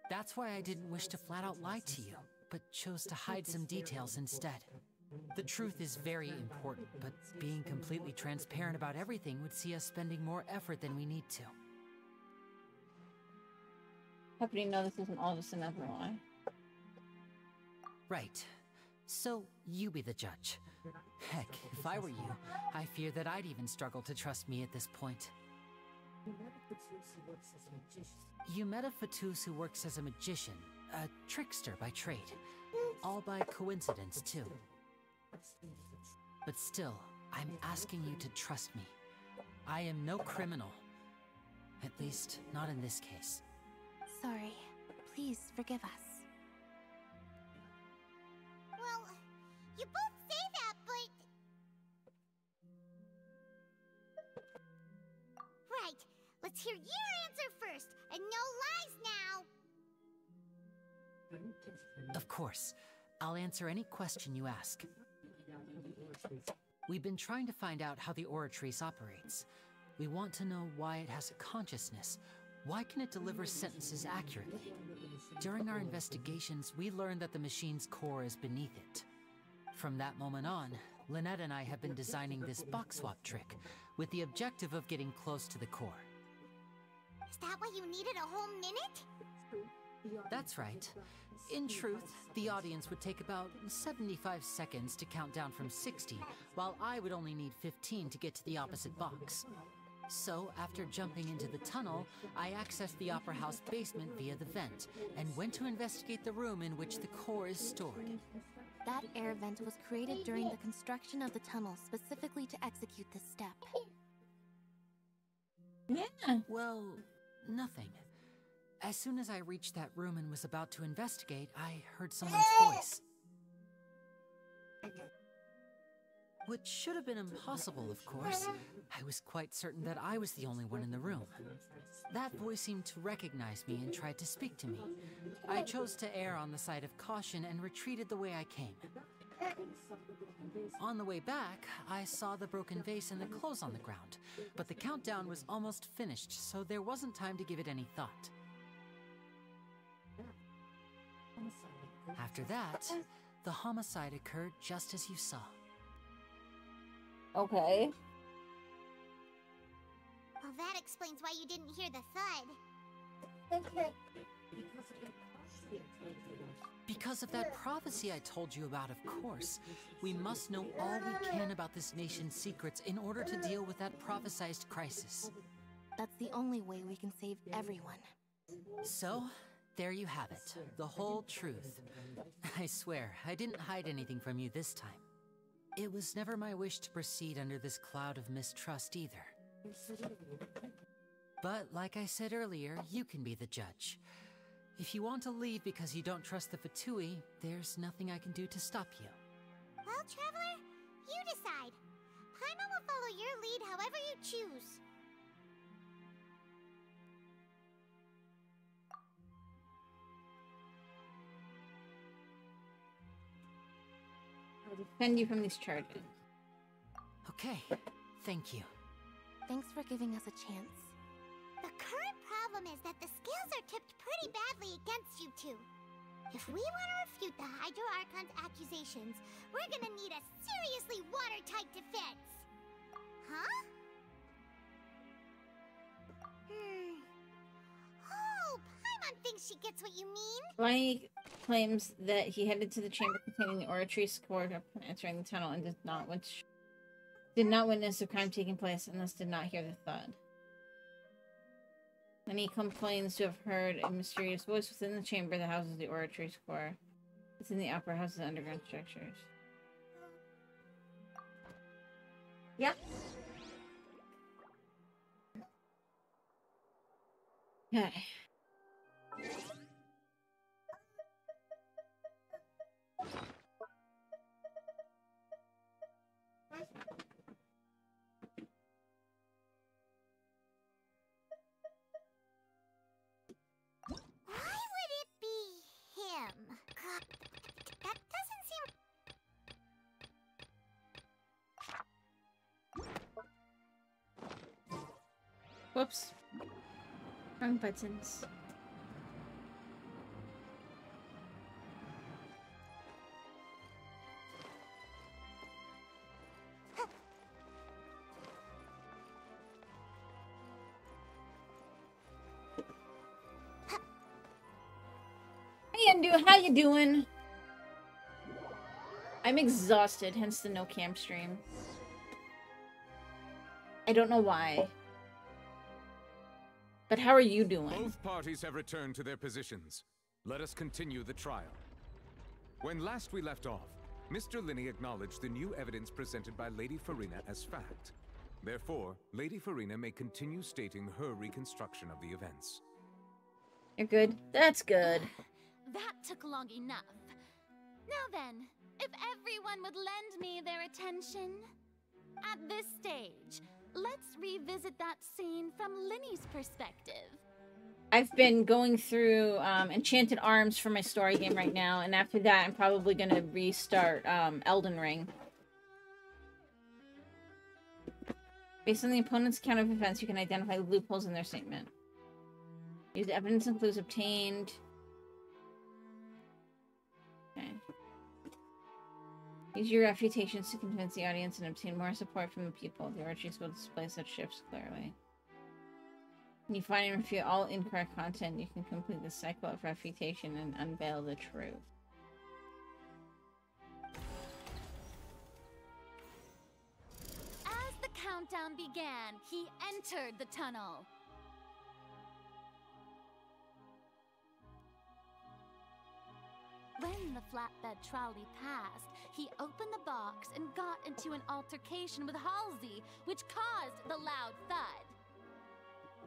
E: That's why I didn't wish to flat out lie to you, but chose to hide some details instead. The truth is very important, but being completely transparent about everything would see us spending more effort than we need to.
A: Happy to know this isn't all just another lie.
E: Right. So, you be the judge. Heck, if I were you, I fear that I'd even struggle to trust me at this point. You met a Fatus who works as a magician, a trickster by trade. All by coincidence, too. But still, I'm asking you to trust me. I am no criminal. At least, not in this case.
G: Sorry. Please forgive us.
C: Well, you both say that, but... Right. Let's hear your answer first, and no lies now!
E: Of course. I'll answer any question you ask. We've been trying to find out how the Oratrice operates. We want to know why it has a consciousness. Why can it deliver sentences accurately? During our investigations, we learned that the machine's core is beneath it. From that moment on, Lynette and I have been designing this box swap trick, with the objective of getting close to the core.
C: Is that why you needed a whole minute?
E: That's right. In truth, the audience would take about 75 seconds to count down from 60, while I would only need 15 to get to the opposite box. So, after jumping into the tunnel, I accessed the Opera House basement via the vent, and went to investigate the room in which the core is stored.
G: That air vent was created during the construction of the tunnel specifically to execute this step.
A: Yeah.
E: Well, nothing. As soon as I reached that room and was about to investigate, I heard someone's voice. Which should have been impossible, of course. I was quite certain that I was the only one in the room. That voice seemed to recognize me and tried to speak to me. I chose to err on the side of caution and retreated the way I came. On the way back, I saw the broken vase and the clothes on the ground, but the countdown was almost finished, so there wasn't time to give it any thought. After that, the homicide occurred just as you saw.
A: Okay.
C: Well, that explains why you didn't hear the thud.
E: Because of that prophecy I told you about, of course. We must know all we can about this nation's secrets in order to deal with that prophesized crisis.
G: That's the only way we can save everyone.
E: So, there you have it. The whole truth. I swear, I didn't hide anything from you this time. It was never my wish to proceed under this cloud of mistrust either. But like I said earlier, you can be the judge. If you want to leave because you don't trust the Fatui, there's nothing I can do to stop you.
C: Well, Traveler, you decide. Paimon will follow your lead however you choose.
A: I'll defend you from these charges.
E: Okay, thank you.
G: Thanks for giving us a chance.
C: The current problem is that the scales are tipped pretty badly against you two. If we want to refute the Hydro Archon's accusations, we're gonna need a seriously watertight defense. Huh? Oh, Paimon thinks she gets what you mean.
A: Ronnie claims that he headed to the chamber containing the Oratrice core upon entering the tunnel and did not witness a crime taking place and thus did not hear the thud. And he complains to have heard a mysterious voice within the chamber that houses the Oratrice core. It's in the Opera House's underground structures. Yep. Okay.
C: Why
A: Whoops. Wrong buttons. Hey, Andu, how you doing? I'm exhausted, hence the no cam stream. I don't know why. But how are you doing?
J: Both parties have returned to their positions. Let us continue the trial. When last we left off, Mr. Linney acknowledged the new evidence presented by Lady Farina as fact. Therefore, Lady Farina may continue stating her reconstruction of the events.
A: You're good? That's good.
B: That took long enough. Now then, if everyone would lend me their attention. At this stage, let's revisit that scene from Linney's perspective.
A: I've been going through Enchanted Arms for my story game right now, and after that I'm probably going to restart Elden Ring. Based on the opponent's account of events, you can identify loopholes in their statement. Use evidence and clues obtained. Okay. Use your reputations to convince the audience and obtain more support from the people. The orgies will display such shifts clearly. When you find and refute all incorrect content, you can complete the cycle of refutation and unveil the truth.
B: As the countdown began, he entered the tunnel. When the flatbed trolley passed, he opened the box and got into an altercation with Halsey, which caused the loud thud.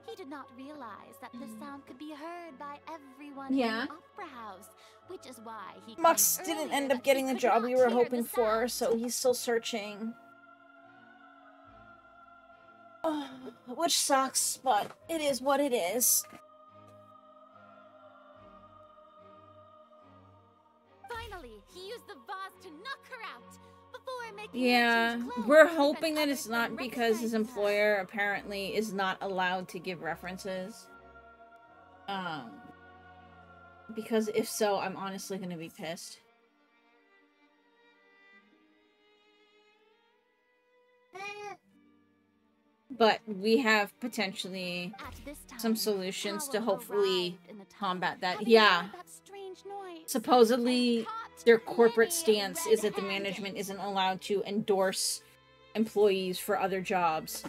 B: He did not realize that the sound could be heard by everyone in the opera house, which is why he
A: Mux didn't end up getting the job we were hoping for, so he's still searching. Which sucks, but it is what it is.
B: Finally, he used the vase to knock her out before making
A: Yeah, we're hoping that it's not because his employer apparently is not allowed to give references. Because if so, I'm honestly gonna be pissed. But we have potentially some solutions to hopefully combat that. Yeah. Supposedly, their corporate stance is that the management isn't allowed to endorse employees for other jobs.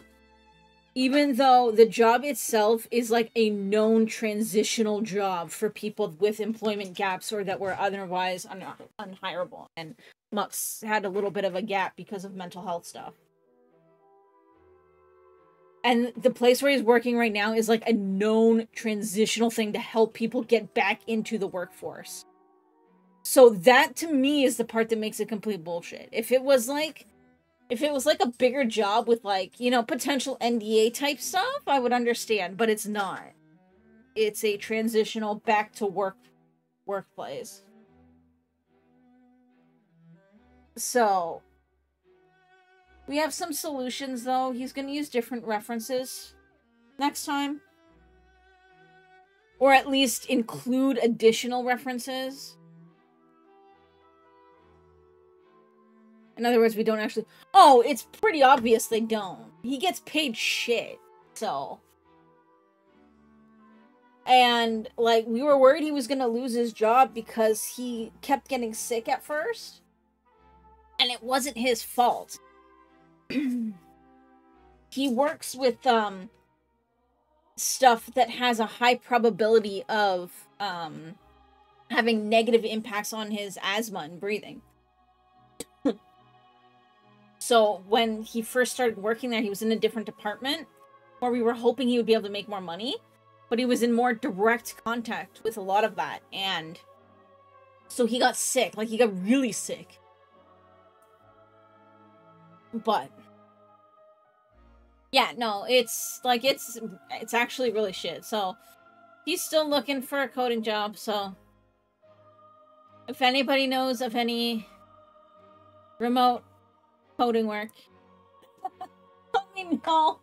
A: Even though the job itself is like a known transitional job for people with employment gaps or that were otherwise unhireable. And Mux had a little bit of a gap because of mental health stuff. And the place where he's working right now is like a known transitional thing to help people get back into the workforce. So that to me is the part that makes it complete bullshit. If it was like a bigger job with like, you know, potential NDA type stuff, I would understand, but it's not. It's a transitional back to workplace. So we have some solutions, though. He's going to use different references next time. Or at least include additional references. In other words, we don't actually... Oh, it's pretty obvious they don't. He gets paid shit, so... And, like, we were worried he was going to lose his job because he kept getting sick at first. And it wasn't his fault. He works with stuff that has a high probability of having negative impacts on his asthma and breathing. So when he first started working there, he was in a different department where we were hoping he would be able to make more money, but he was in more direct contact with a lot of that, and so he got sick. Like, he got really sick. But yeah, no, it's like it's actually really shit. So he's still looking for a coding job. So if anybody knows of any remote coding work, let me know.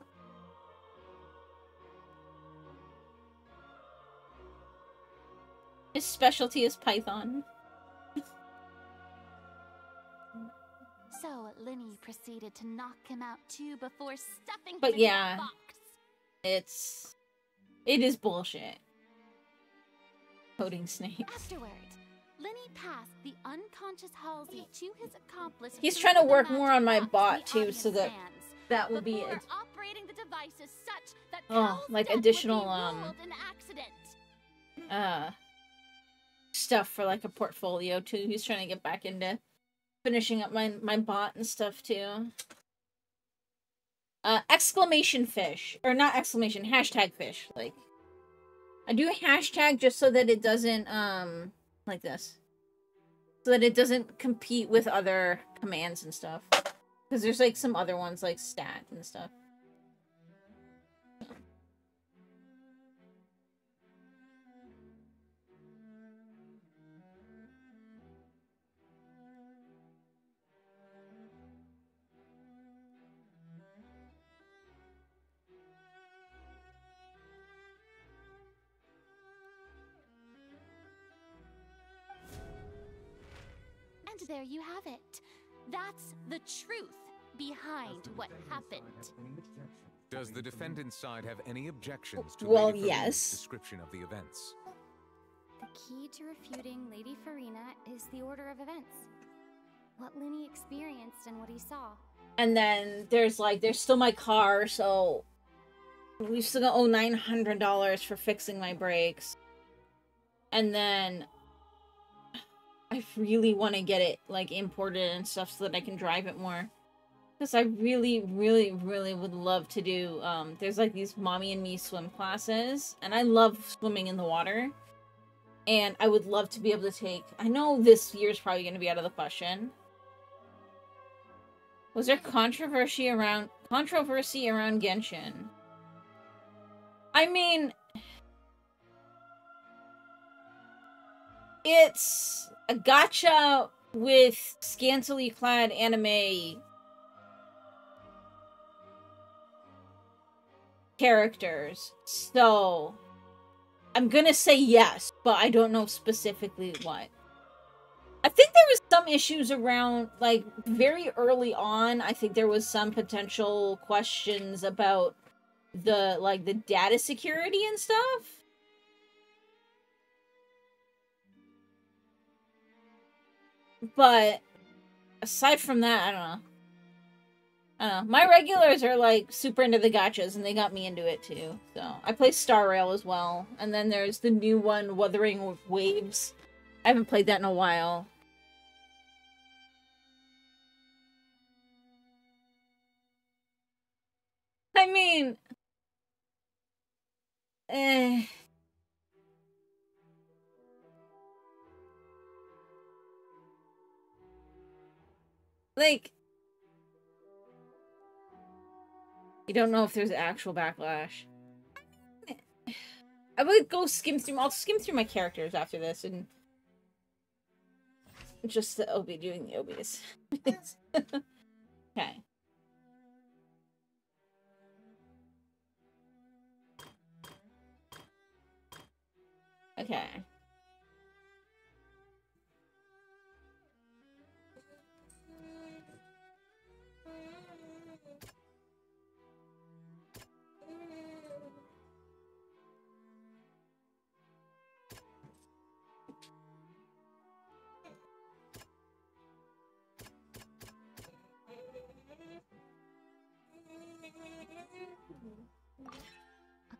A: His specialty is Python.
B: So Linny proceeded to knock him out too before stuffing him
A: But
B: into
A: yeah,
B: that box.
A: it is bullshit. Coding snakes.
B: Afterward, Linny passed the unconscious Halsey to his accomplice.
A: He's trying to work more on my bot too, so that that will be
B: operating the devices such that
A: like additional stuff for like a portfolio too. He's trying to get back into finishing up my bot and stuff too. Exclamation fish, or not exclamation, hashtag fish. Like, I do a hashtag just so that it doesn't like this, so that it doesn't compete with other commands and stuff. Because there's like some other ones like stat and stuff.
B: And there you have it. That's the truth behind what happened.
J: Does the defendant's side have any objections to
A: Well,
J: Lady Farina's
A: yes.
J: description of the events?
F: The key to refuting Lady Farina is the order of events. What Linny experienced and what he saw.
A: And then there's still my car, so we still owe $900 for fixing my brakes. And then I really want to get it like imported and stuff so that I can drive it more. Because I really, really, really would love to do, there's like these mommy and me swim classes, and I love swimming in the water. And I would love to be able to take, I know this year's probably going to be out of the question. Was there controversy around Genshin? I mean, it's a gacha with scantily clad anime characters, so I'm gonna say yes, but I don't know specifically what. I think there was some issues around, like, very early on, I think there was some potential questions about the data security and stuff. But aside from that, I don't know. My regulars are like super into the gachas, and they got me into it too. So I play Star Rail as well, and then there's the new one, Wuthering Waves. I haven't played that in a while. I mean, like, you don't know if there's actual backlash. I would go skim through. I'll skim through my characters after this, and just the OB doing the OBs. Okay. Okay.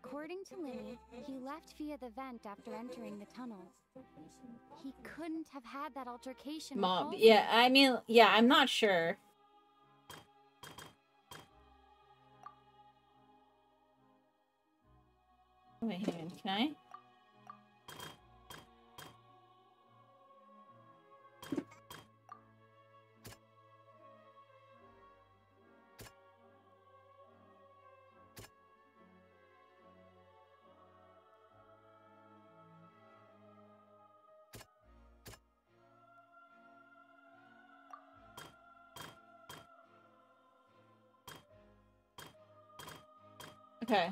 F: According to Linny, he left via the vent after entering the tunnel. He couldn't have had that altercation with
A: Mob.
F: Halsey.
A: Yeah, I mean, yeah, I'm not sure. Wait, hang on, can I? Okay.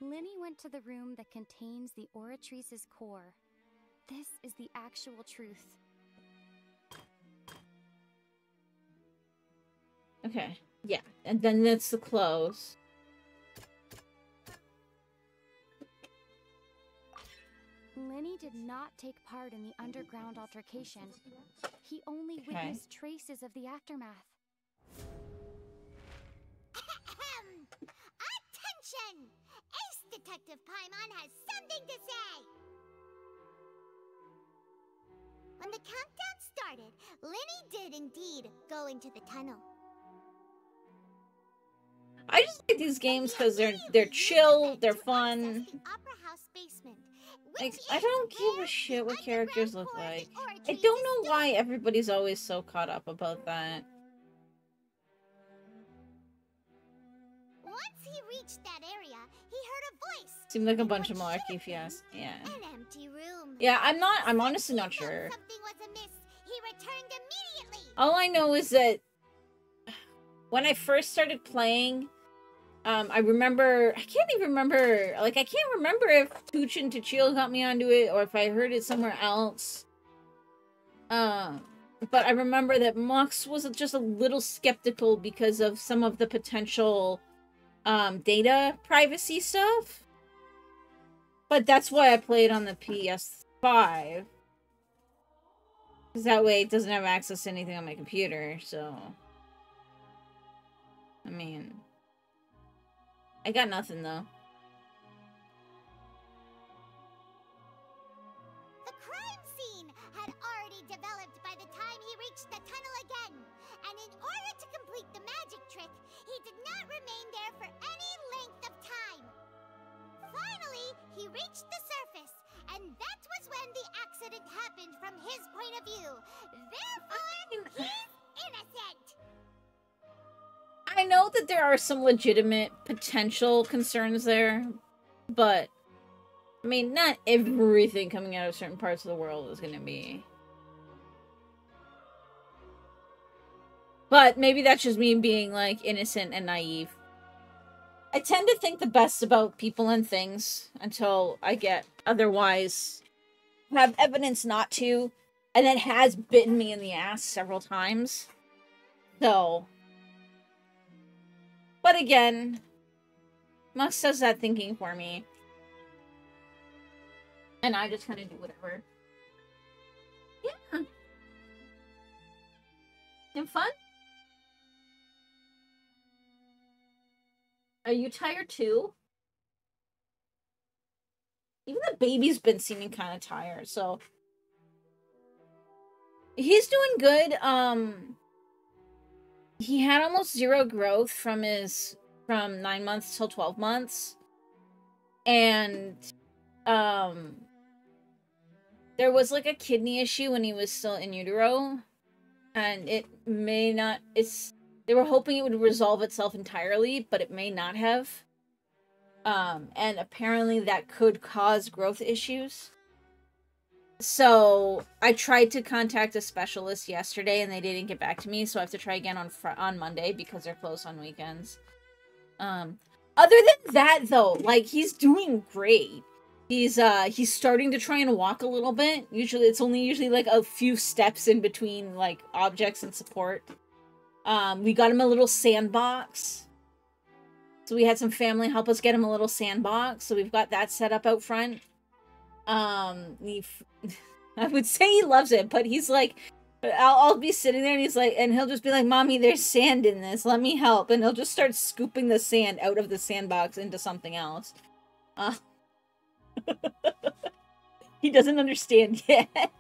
N: Lenny went to the room that contains the Oratrice's core. This is the actual truth.
A: Okay. Yeah. And then that's the close.
N: Lenny did not take part in the underground altercation. He only witnessed traces of the aftermath.
C: Attention! Ace Detective Paimon has something to say! When the countdown started, Lenny did indeed go into the tunnel.
A: I just like these games because they're chill, they're fun.
C: The Opera House basement.
A: Like, I don't give a shit what characters look like. I don't know why everybody's always so caught up about that.
C: Once he reached that area, he heard a voice.
A: Seemed like a bunch of malarkey if you ask. Yeah.
C: An empty room.
A: Yeah, I'm honestly not sure.
C: Something was amiss. He returned immediately.
A: All I know is that when I first started playing, I remember, I can't even remember, like, I can't remember if Tooch and Tachil got me onto it or if I heard it somewhere else. But I remember that Mux was just a little skeptical because of some of the potential, data privacy stuff. But that's why I played on the PS5. Because that way it doesn't have access to anything on my computer, so... I mean... I got nothing, though.
C: The crime scene had already developed by the time he reached the tunnel again. And in order to complete the magic trick, he did not remain there for any length of time. Finally, he reached the surface, and that was when the accident happened from his point of view. Therefore, he's innocent!
A: I know that there are some legitimate potential concerns there, but, I mean, not everything coming out of certain parts of the world is gonna be... But maybe that's just me being, like, innocent and naive. I tend to think the best about people and things until I get otherwise have evidence not to, and it has bitten me in the ass several times. So... But again, Mux does that thinking for me. And I just kind of do whatever. Yeah. And fun? Are you tired too? Even the baby's been seeming kind of tired, so... He's doing good, He had almost 0 growth from 9 months till 12 months. And, there was, like, a kidney issue when he was still in utero. And it may not, they were hoping it would resolve itself entirely, but it may not have. And apparently that could cause growth issues. So, I tried to contact a specialist yesterday and they didn't get back to me, so I have to try again on Monday because they're closed on weekends. Other than that, though, like, he's doing great. He's starting to try and walk a little bit. It's only like a few steps in between, like, objects and support. We got him a little sandbox. So we had some family help us get him a little sandbox, so we've got that set up out front. I would say he loves it, but he's like, I'll be sitting there and he'll just be like, Mommy, there's sand in this, let me help. And he'll just start scooping the sand out of the sandbox into something else. He doesn't understand yet.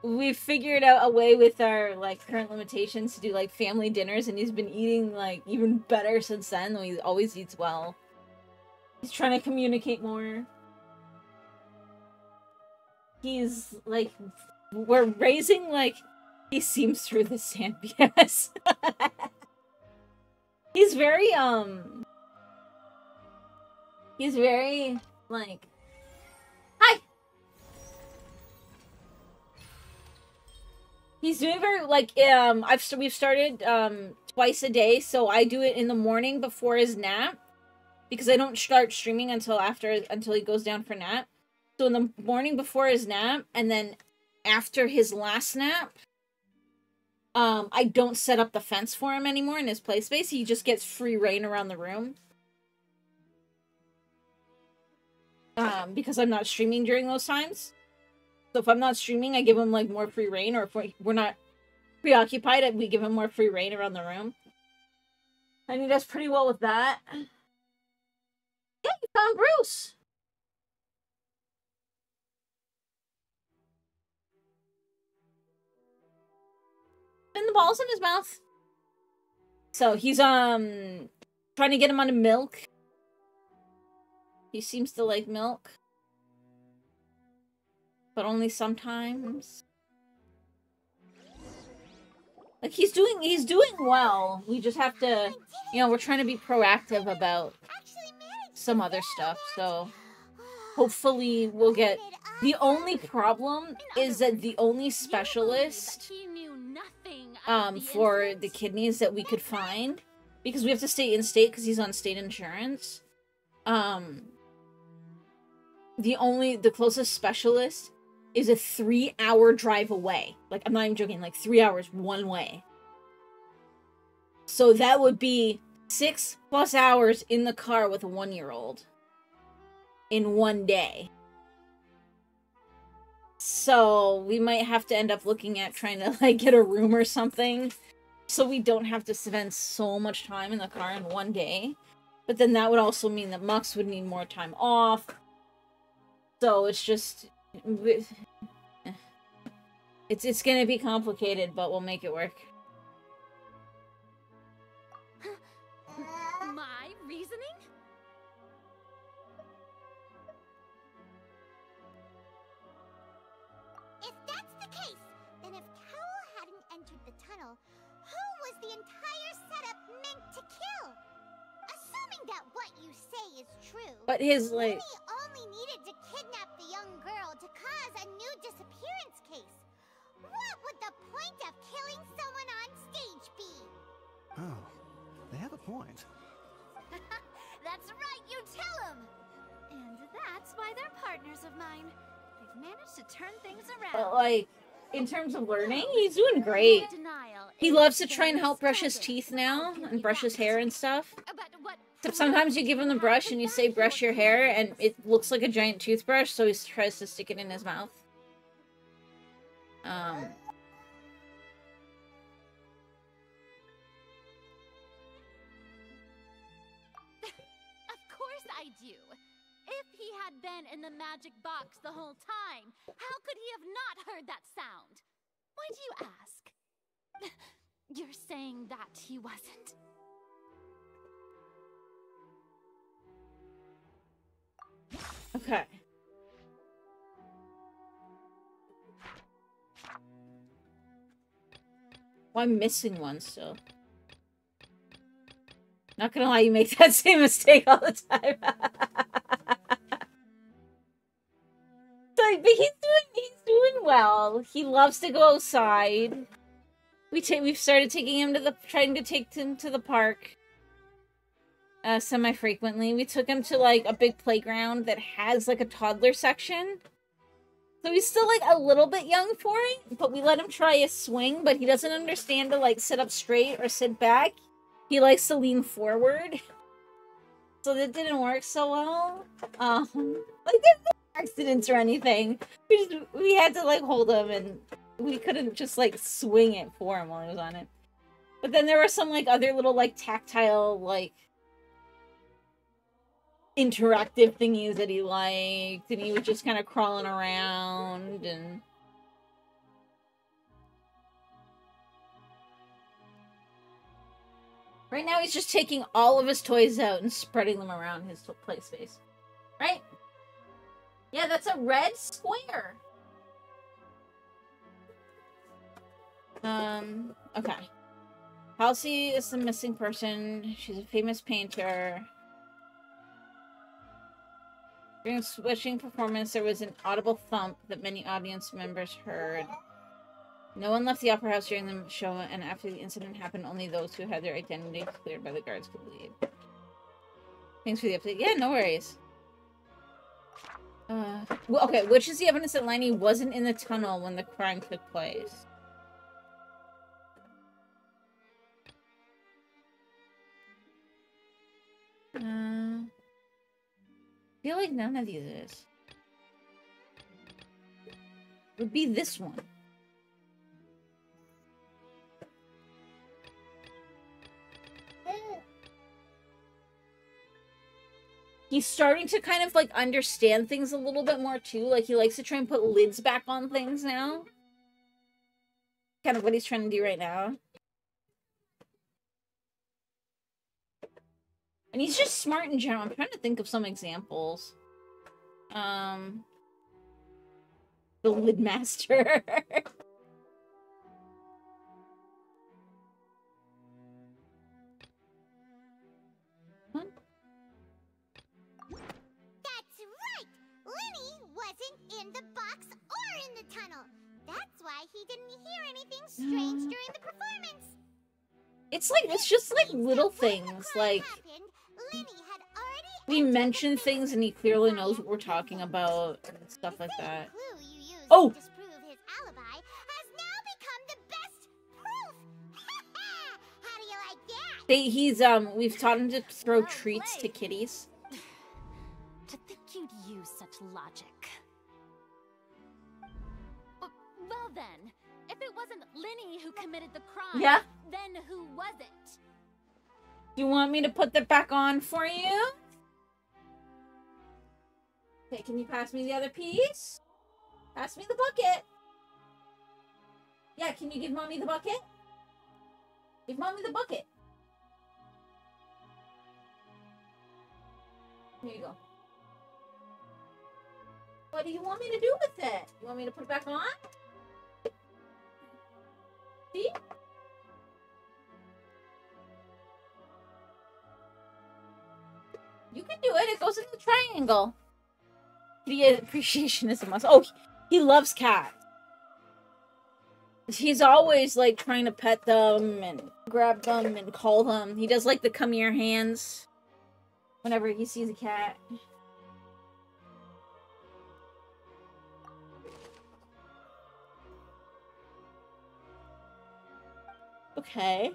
A: We figured out a way with our, like, current limitations to do, like, family dinners, and he's been eating, like, even better since then, though he always eats well. He's trying to communicate more. He's, like, we're raising, like, he seems through the sand, yes. He's very, like, hi! He's doing very, like, we've started, twice a day, so I do it in the morning before his nap. Because I don't start streaming until he goes down for nap. So in the morning before his nap, and then after his last nap, I don't set up the fence for him anymore in his play space. He just gets free reign around the room. Because I'm not streaming during those times. So if I'm not streaming, I give him, like, more free reign, or if we're not preoccupied, we give him more free reign around the room. And he does pretty well with that. Yeah, you found Bruce! And the ball's in his mouth. So he's, trying to get him onto milk. He seems to like milk. But only sometimes. Like, he's doing well. We just have to, you know, we're trying to be proactive about some other stuff, so hopefully we'll get... The only problem is that the only specialist for the kidneys that we could find, because we have to stay in state because he's on state insurance, the closest specialist is a 3-hour drive away. Like, I'm not even joking, like 3 hours one way. So that would be 6+ hours in the car with a 1-year-old in one day. So we might have to end up looking at trying to, like, get a room or something so we don't have to spend so much time in the car in one day. But then that would also mean that Mux would need more time off. So it's just... It's gonna be complicated, but we'll make it work.
F: My reasoning?
C: If that's the case, then if Cowell hadn't entered the tunnel, who was the entire setup meant to kill? Assuming that what you say is true,
A: but his, like...
C: Lenny only needed to kidnap the young girl to cause a new disappearance case. What would the point of killing someone on stage be?
I: Oh, they have a point.
F: That's right, you tell them! And that's why they're partners of mine. They've managed to turn things around.
A: But, like, in terms of learning, he's doing great. He loves to try and help brush his teeth now, and brush his hair and stuff. Except sometimes you give him the brush and you say brush your hair, and it looks like a giant toothbrush, so he tries to stick it in his mouth.
B: Of course I do. If he had been in the magic box the whole time, how could he have not heard that sound? Why do you ask? You're saying that he wasn't.
A: Okay. Well, I'm missing one still. Not gonna lie, you make that same mistake all the time. But he's doing well. He loves to go outside. We've started taking him to trying to take him to the park. Semi-frequently. We took him to, like, a big playground that has, like, a toddler section. So he's still, like, a little bit young for it, but we let him try a swing, but he doesn't understand to, like, sit up straight or sit back. He likes to lean forward. So that didn't work so well. Like, there's no accidents or anything. We had to, like, hold him, and we couldn't just, like, swing it for him while he was on it. But then there were some, like, other little, like, tactile, like, interactive thingies that he liked, and he was just kind of crawling around, and... Right now he's just taking all of his toys out and spreading them around his play space. Right? Yeah, that's a red square. Okay. Halsey is the missing person. She's a famous painter. During switching performance, there was an audible thump that many audience members heard. No one left the opera house during the show, and after the incident happened, only those who had their identities cleared by the guards could leave. Thanks for the update. Yeah, no worries. Well, okay, which is the evidence that Lenny wasn't in the tunnel when the crime took place? I feel like none of these is. Would be this one. He's starting to kind of, like, understand things a little bit more, too. Like, he likes to try and put lids back on things now. Kind of what he's trying to do right now. And he's just smart in general. I'm trying to think of some examples. The lid master.
C: That's right! Lenny wasn't in the box or in the tunnel. That's why he didn't hear anything strange during the performance.
A: It's like, it's just like little things. Like, we mention things and he clearly knows what we're talking about and stuff like that. Oh! We've taught him to throw treats to kitties.
B: To think you'd use such logic. Well then, if it wasn't Lenny who committed the crime,
A: Yeah?
B: then who was it?
A: Do you want me to put that back on for you? Okay, can you pass me the other piece? Pass me the bucket. Yeah, can you give Mommy the bucket? Give Mommy the bucket. Here you go. What do you want me to do with it? You want me to put it back on? See? You can do it. It goes in the triangle. The appreciation is a must. Oh, he loves cats. He's always, like, trying to pet them and grab them and call them. He does, like, the come here hands whenever he sees a cat. Okay.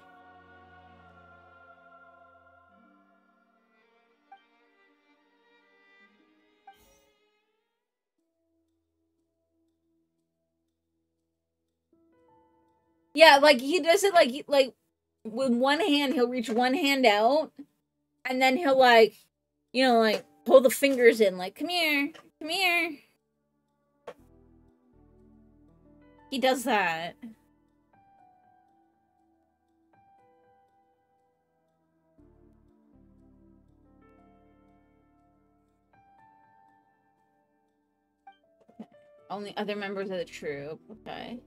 A: Yeah, like, he does it, like, with one hand, he'll reach one hand out, and then he'll, like, you know, like, pull the fingers in, like, come here, come here. He does that. Only other members of the troop, okay.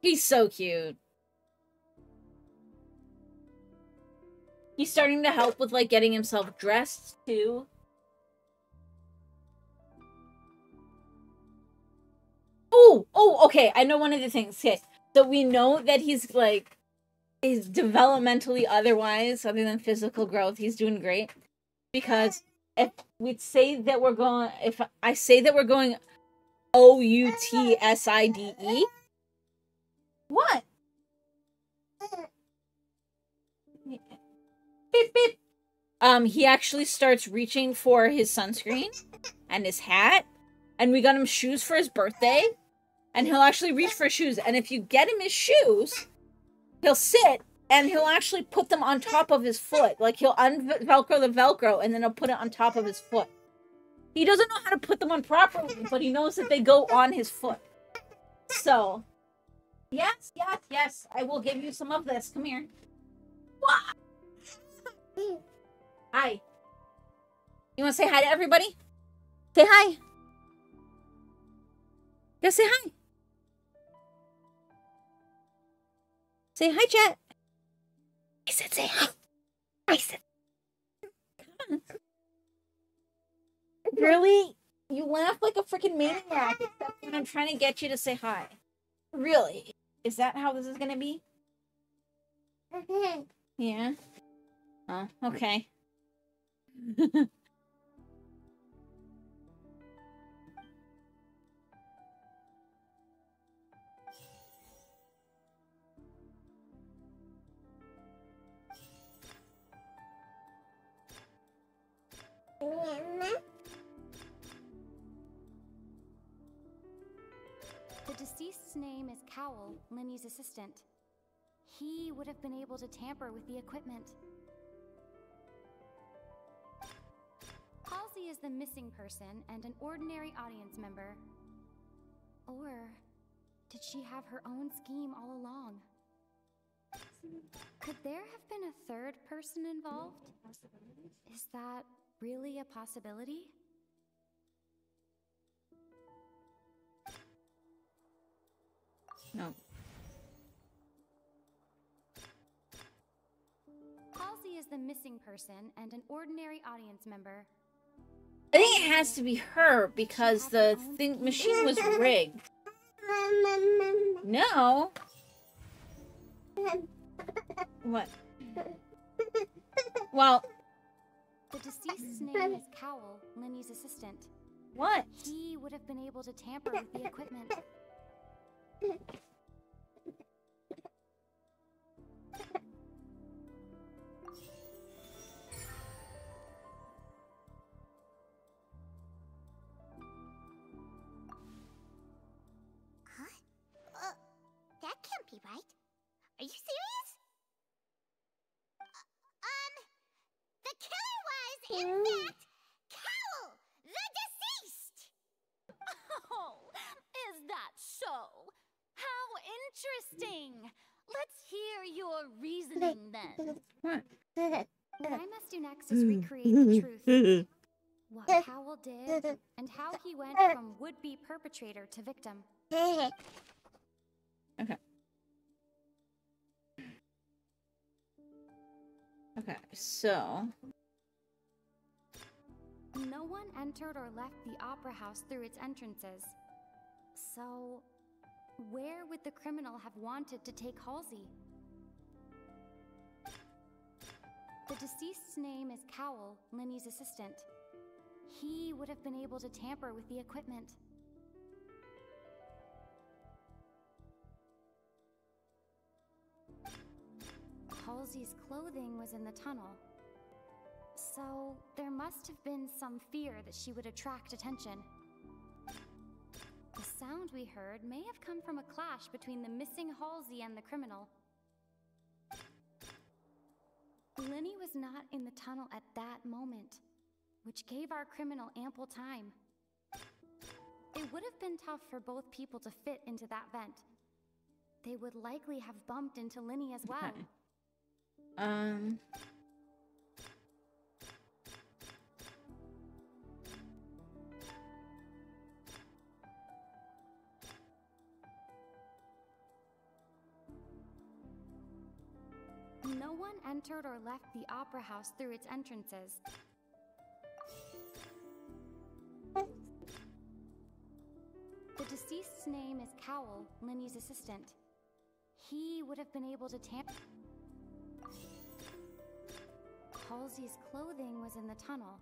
A: He's so cute. He's starting to help with, like, getting himself dressed, too. Oh, okay, I know one of the things. Okay, so we know that he's, like, is developmentally otherwise, other than physical growth, he's doing great. Because if we'd say that we're going, if I say that we're going OUTSIDE, what? Beep, beep. He actually starts reaching for his sunscreen and his hat, and we got him shoes for his birthday, and he'll actually reach for shoes, and if you get him his shoes, he'll sit, and he'll actually put them on top of his foot. Like, he'll un-velcro the Velcro, and then he'll put it on top of his foot. He doesn't know how to put them on properly, but he knows that they go on his foot. So, yes, I will give you some of this. Come here. Hi. You want to say hi to everybody? Say hi. Yeah, say hi. Say hi, chat. I said say hi. I said. Come on. Really? You laugh like a freaking maniac, except when I'm trying to get you to say hi. Really? Is that how this is gonna be? Yeah? Oh, okay.
N: The deceased's name is Cowell, Linny's assistant. He would have been able to tamper with the equipment. Halsey is the missing person and an ordinary audience member. Or did she have her own scheme all along? Could there have been a third person involved? Is that really a possibility?
A: No.
N: Halsey is the missing person and an ordinary audience member.
A: I think it has to be her because the machine was rigged. No. What? Well.
N: The deceased's name is Cowell, Linny's assistant.
A: What?
N: He would have been able to tamper with the equipment.
C: That can't be right. Are you serious? The killer was, in fact, Cowell, the deceased!
B: Oh, is that so? How interesting! Let's hear your reasoning then.
N: What I must do next is recreate the truth. What Cowell did, and how he went from would-be perpetrator to victim.
A: Okay. Okay, so...
N: No one entered or left the Opera House through its entrances. So, where would the criminal have wanted to take Halsey? The deceased's name is Cowell, Linny's assistant. He would have been able to tamper with the equipment. Halsey's clothing was in the tunnel. So, there must have been some fear that she would attract attention. The sound we heard may have come from a clash between the missing Halsey and the criminal. Linny was not in the tunnel at that moment, which gave our criminal ample time. It would have been tough for both people to fit into that vent. They would likely have bumped into Linny as well. No one entered or left the Opera House through its entrances. The deceased's name is Cowell, Linny's assistant. He would have been able to tamper. Halsey's clothing was in the tunnel.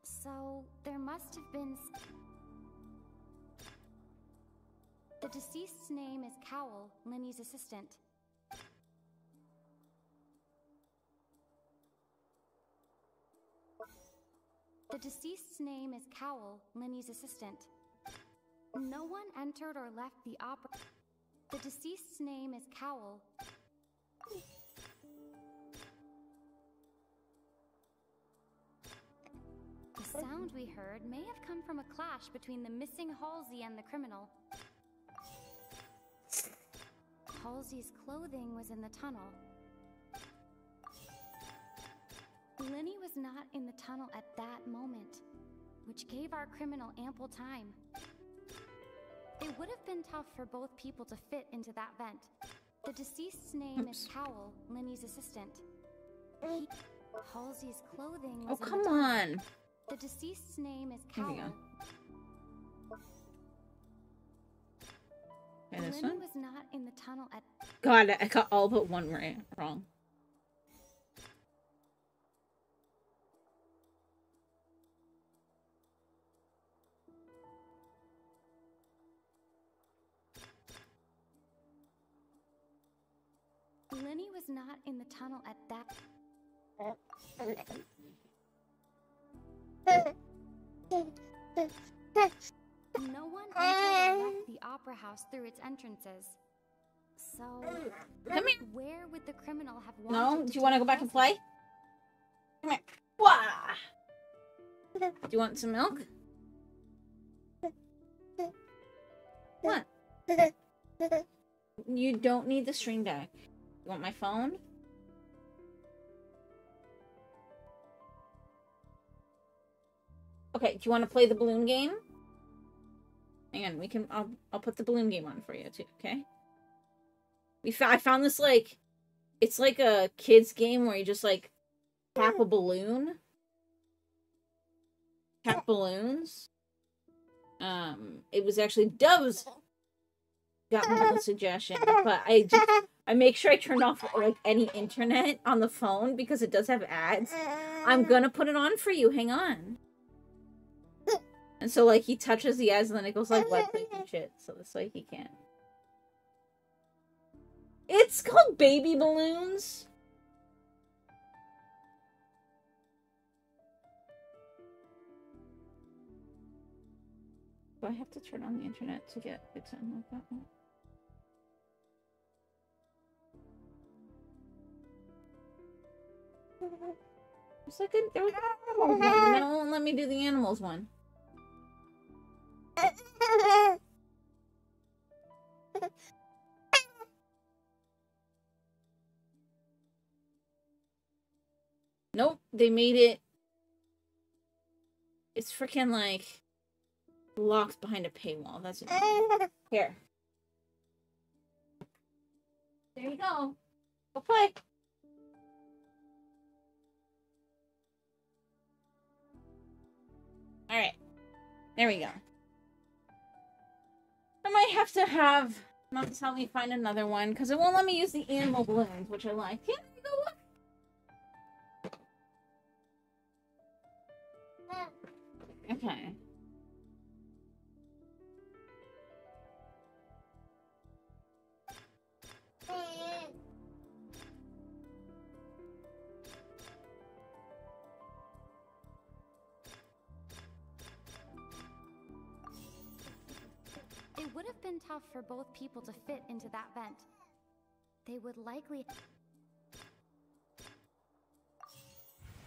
N: So, there must have been... The deceased's name is Cowell, Linny's assistant. The deceased's name is Cowell, Linny's assistant. No one entered or left the opera... The deceased's name is Cowell. The sound we heard may have come from a clash between the missing Halsey and the criminal. Halsey's clothing was in the tunnel. Linny was not in the tunnel at that moment, which gave our criminal ample time. It would have been tough for both people to fit into that vent. The deceased's name is Cowell, Linny's assistant. Halsey's clothing was
A: come on!
N: The deceased's name is Cowell,
A: this
N: Lenny
A: one.
N: was not in the tunnel at...
A: God, I got all but one right wrong.
N: Lenny was not in the tunnel at that... No one entered or left the opera house through its entrances. So,
A: Come here.
N: Where would the criminal have wanted
A: No?
N: to
A: Do you want to
N: take
A: go back and
N: Halsey?
A: play? Come here. Wah! Do you want some milk? What? You don't need the string deck. You want my phone? Okay, do you want to play the balloon game? Hang on, we can. I'll put the balloon game on for you too. Okay. I found this like, it's like a kids game where you just like tap a balloon, tap balloons. It was actually Dove's got me the suggestion, but I make sure I turn off like any internet on the phone because it does have ads. I'm gonna put it on for you. Hang on. And so, like, he touches the ads, and then it goes, like, wet and shit. So this way he can't. It's called Baby Balloons. Do I have to turn on the internet to get it to unlock that one? It's like there was an animals one. They won't let me do the animals one. Nope, they made it. It's freaking like locked behind a paywall. That's it. Here. There you go. Go play. Alright. There we go. I might have to have Mom's help me find another one, because it won't let me use the animal balloons, which I like. Yeah, there you go, look. Okay.
N: It would have been tough for both people to fit into that vent. They would likely...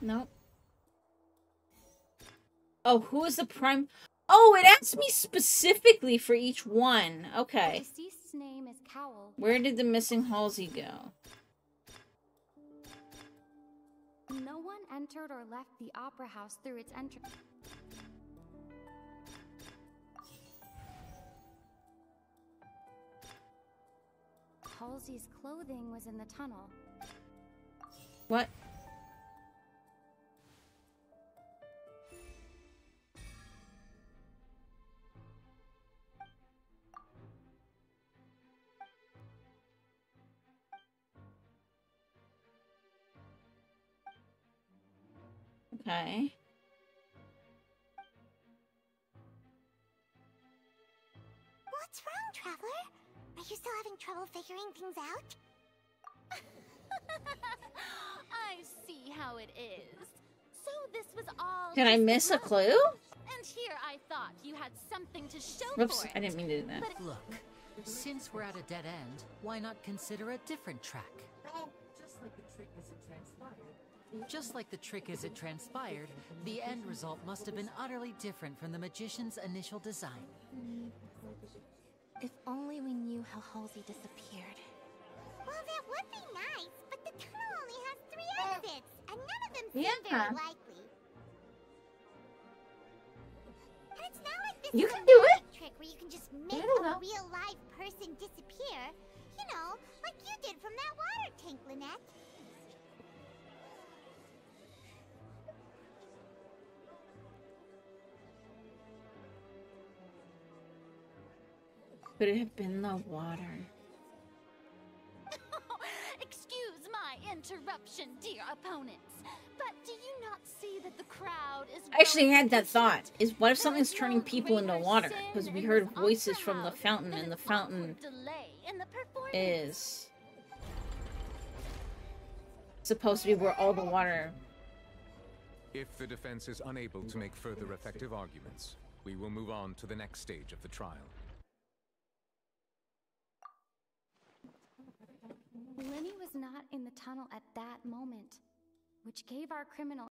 A: Nope. Oh, who is the prime? Oh, it asked me specifically for each one. Okay.
N: The deceased's name is Cowell.
A: Where did the missing Halsey go?
N: No one entered or left the opera house through its entrance. Halsey's clothing was in the tunnel.
A: What? Okay.
C: What's wrong, Traveler? Are you still having trouble figuring things out?
B: I see how it is. So this was all...
A: Did I
B: just
A: miss a
B: luck.
A: clue?
B: And here I thought you had something to show
A: Whoops,
B: for it.
A: I didn't mean to do that.
E: Look, since we're at a dead end, why not consider a different track? Just like the trick as it transpired, the end result must have been utterly different from the magician's initial design.
G: If only we knew how Halsey disappeared.
C: Well, that would be nice, but the tunnel only has 3 exits, and none of them seem
A: Yeah.
C: very likely. And it's not like this
A: You
C: is
A: can
C: a
A: do
C: magic
A: it.
C: trick where you can just make
A: don't
C: a
A: know.
C: real live person disappear. You know, like you did from that water tank, Lynette.
A: Could it have been the water?
B: Excuse my interruption, dear opponents, but do you not see that the crowd is...
A: I actually had that thought. Is what if something's turning people into water? Because we heard voices from the fountain, and the fountain is supposed to be where all the water...
J: If the defense is unable to make further effective arguments, we will move on to the next stage of the trial.
N: Lenny was not in the tunnel at that moment, which gave our criminal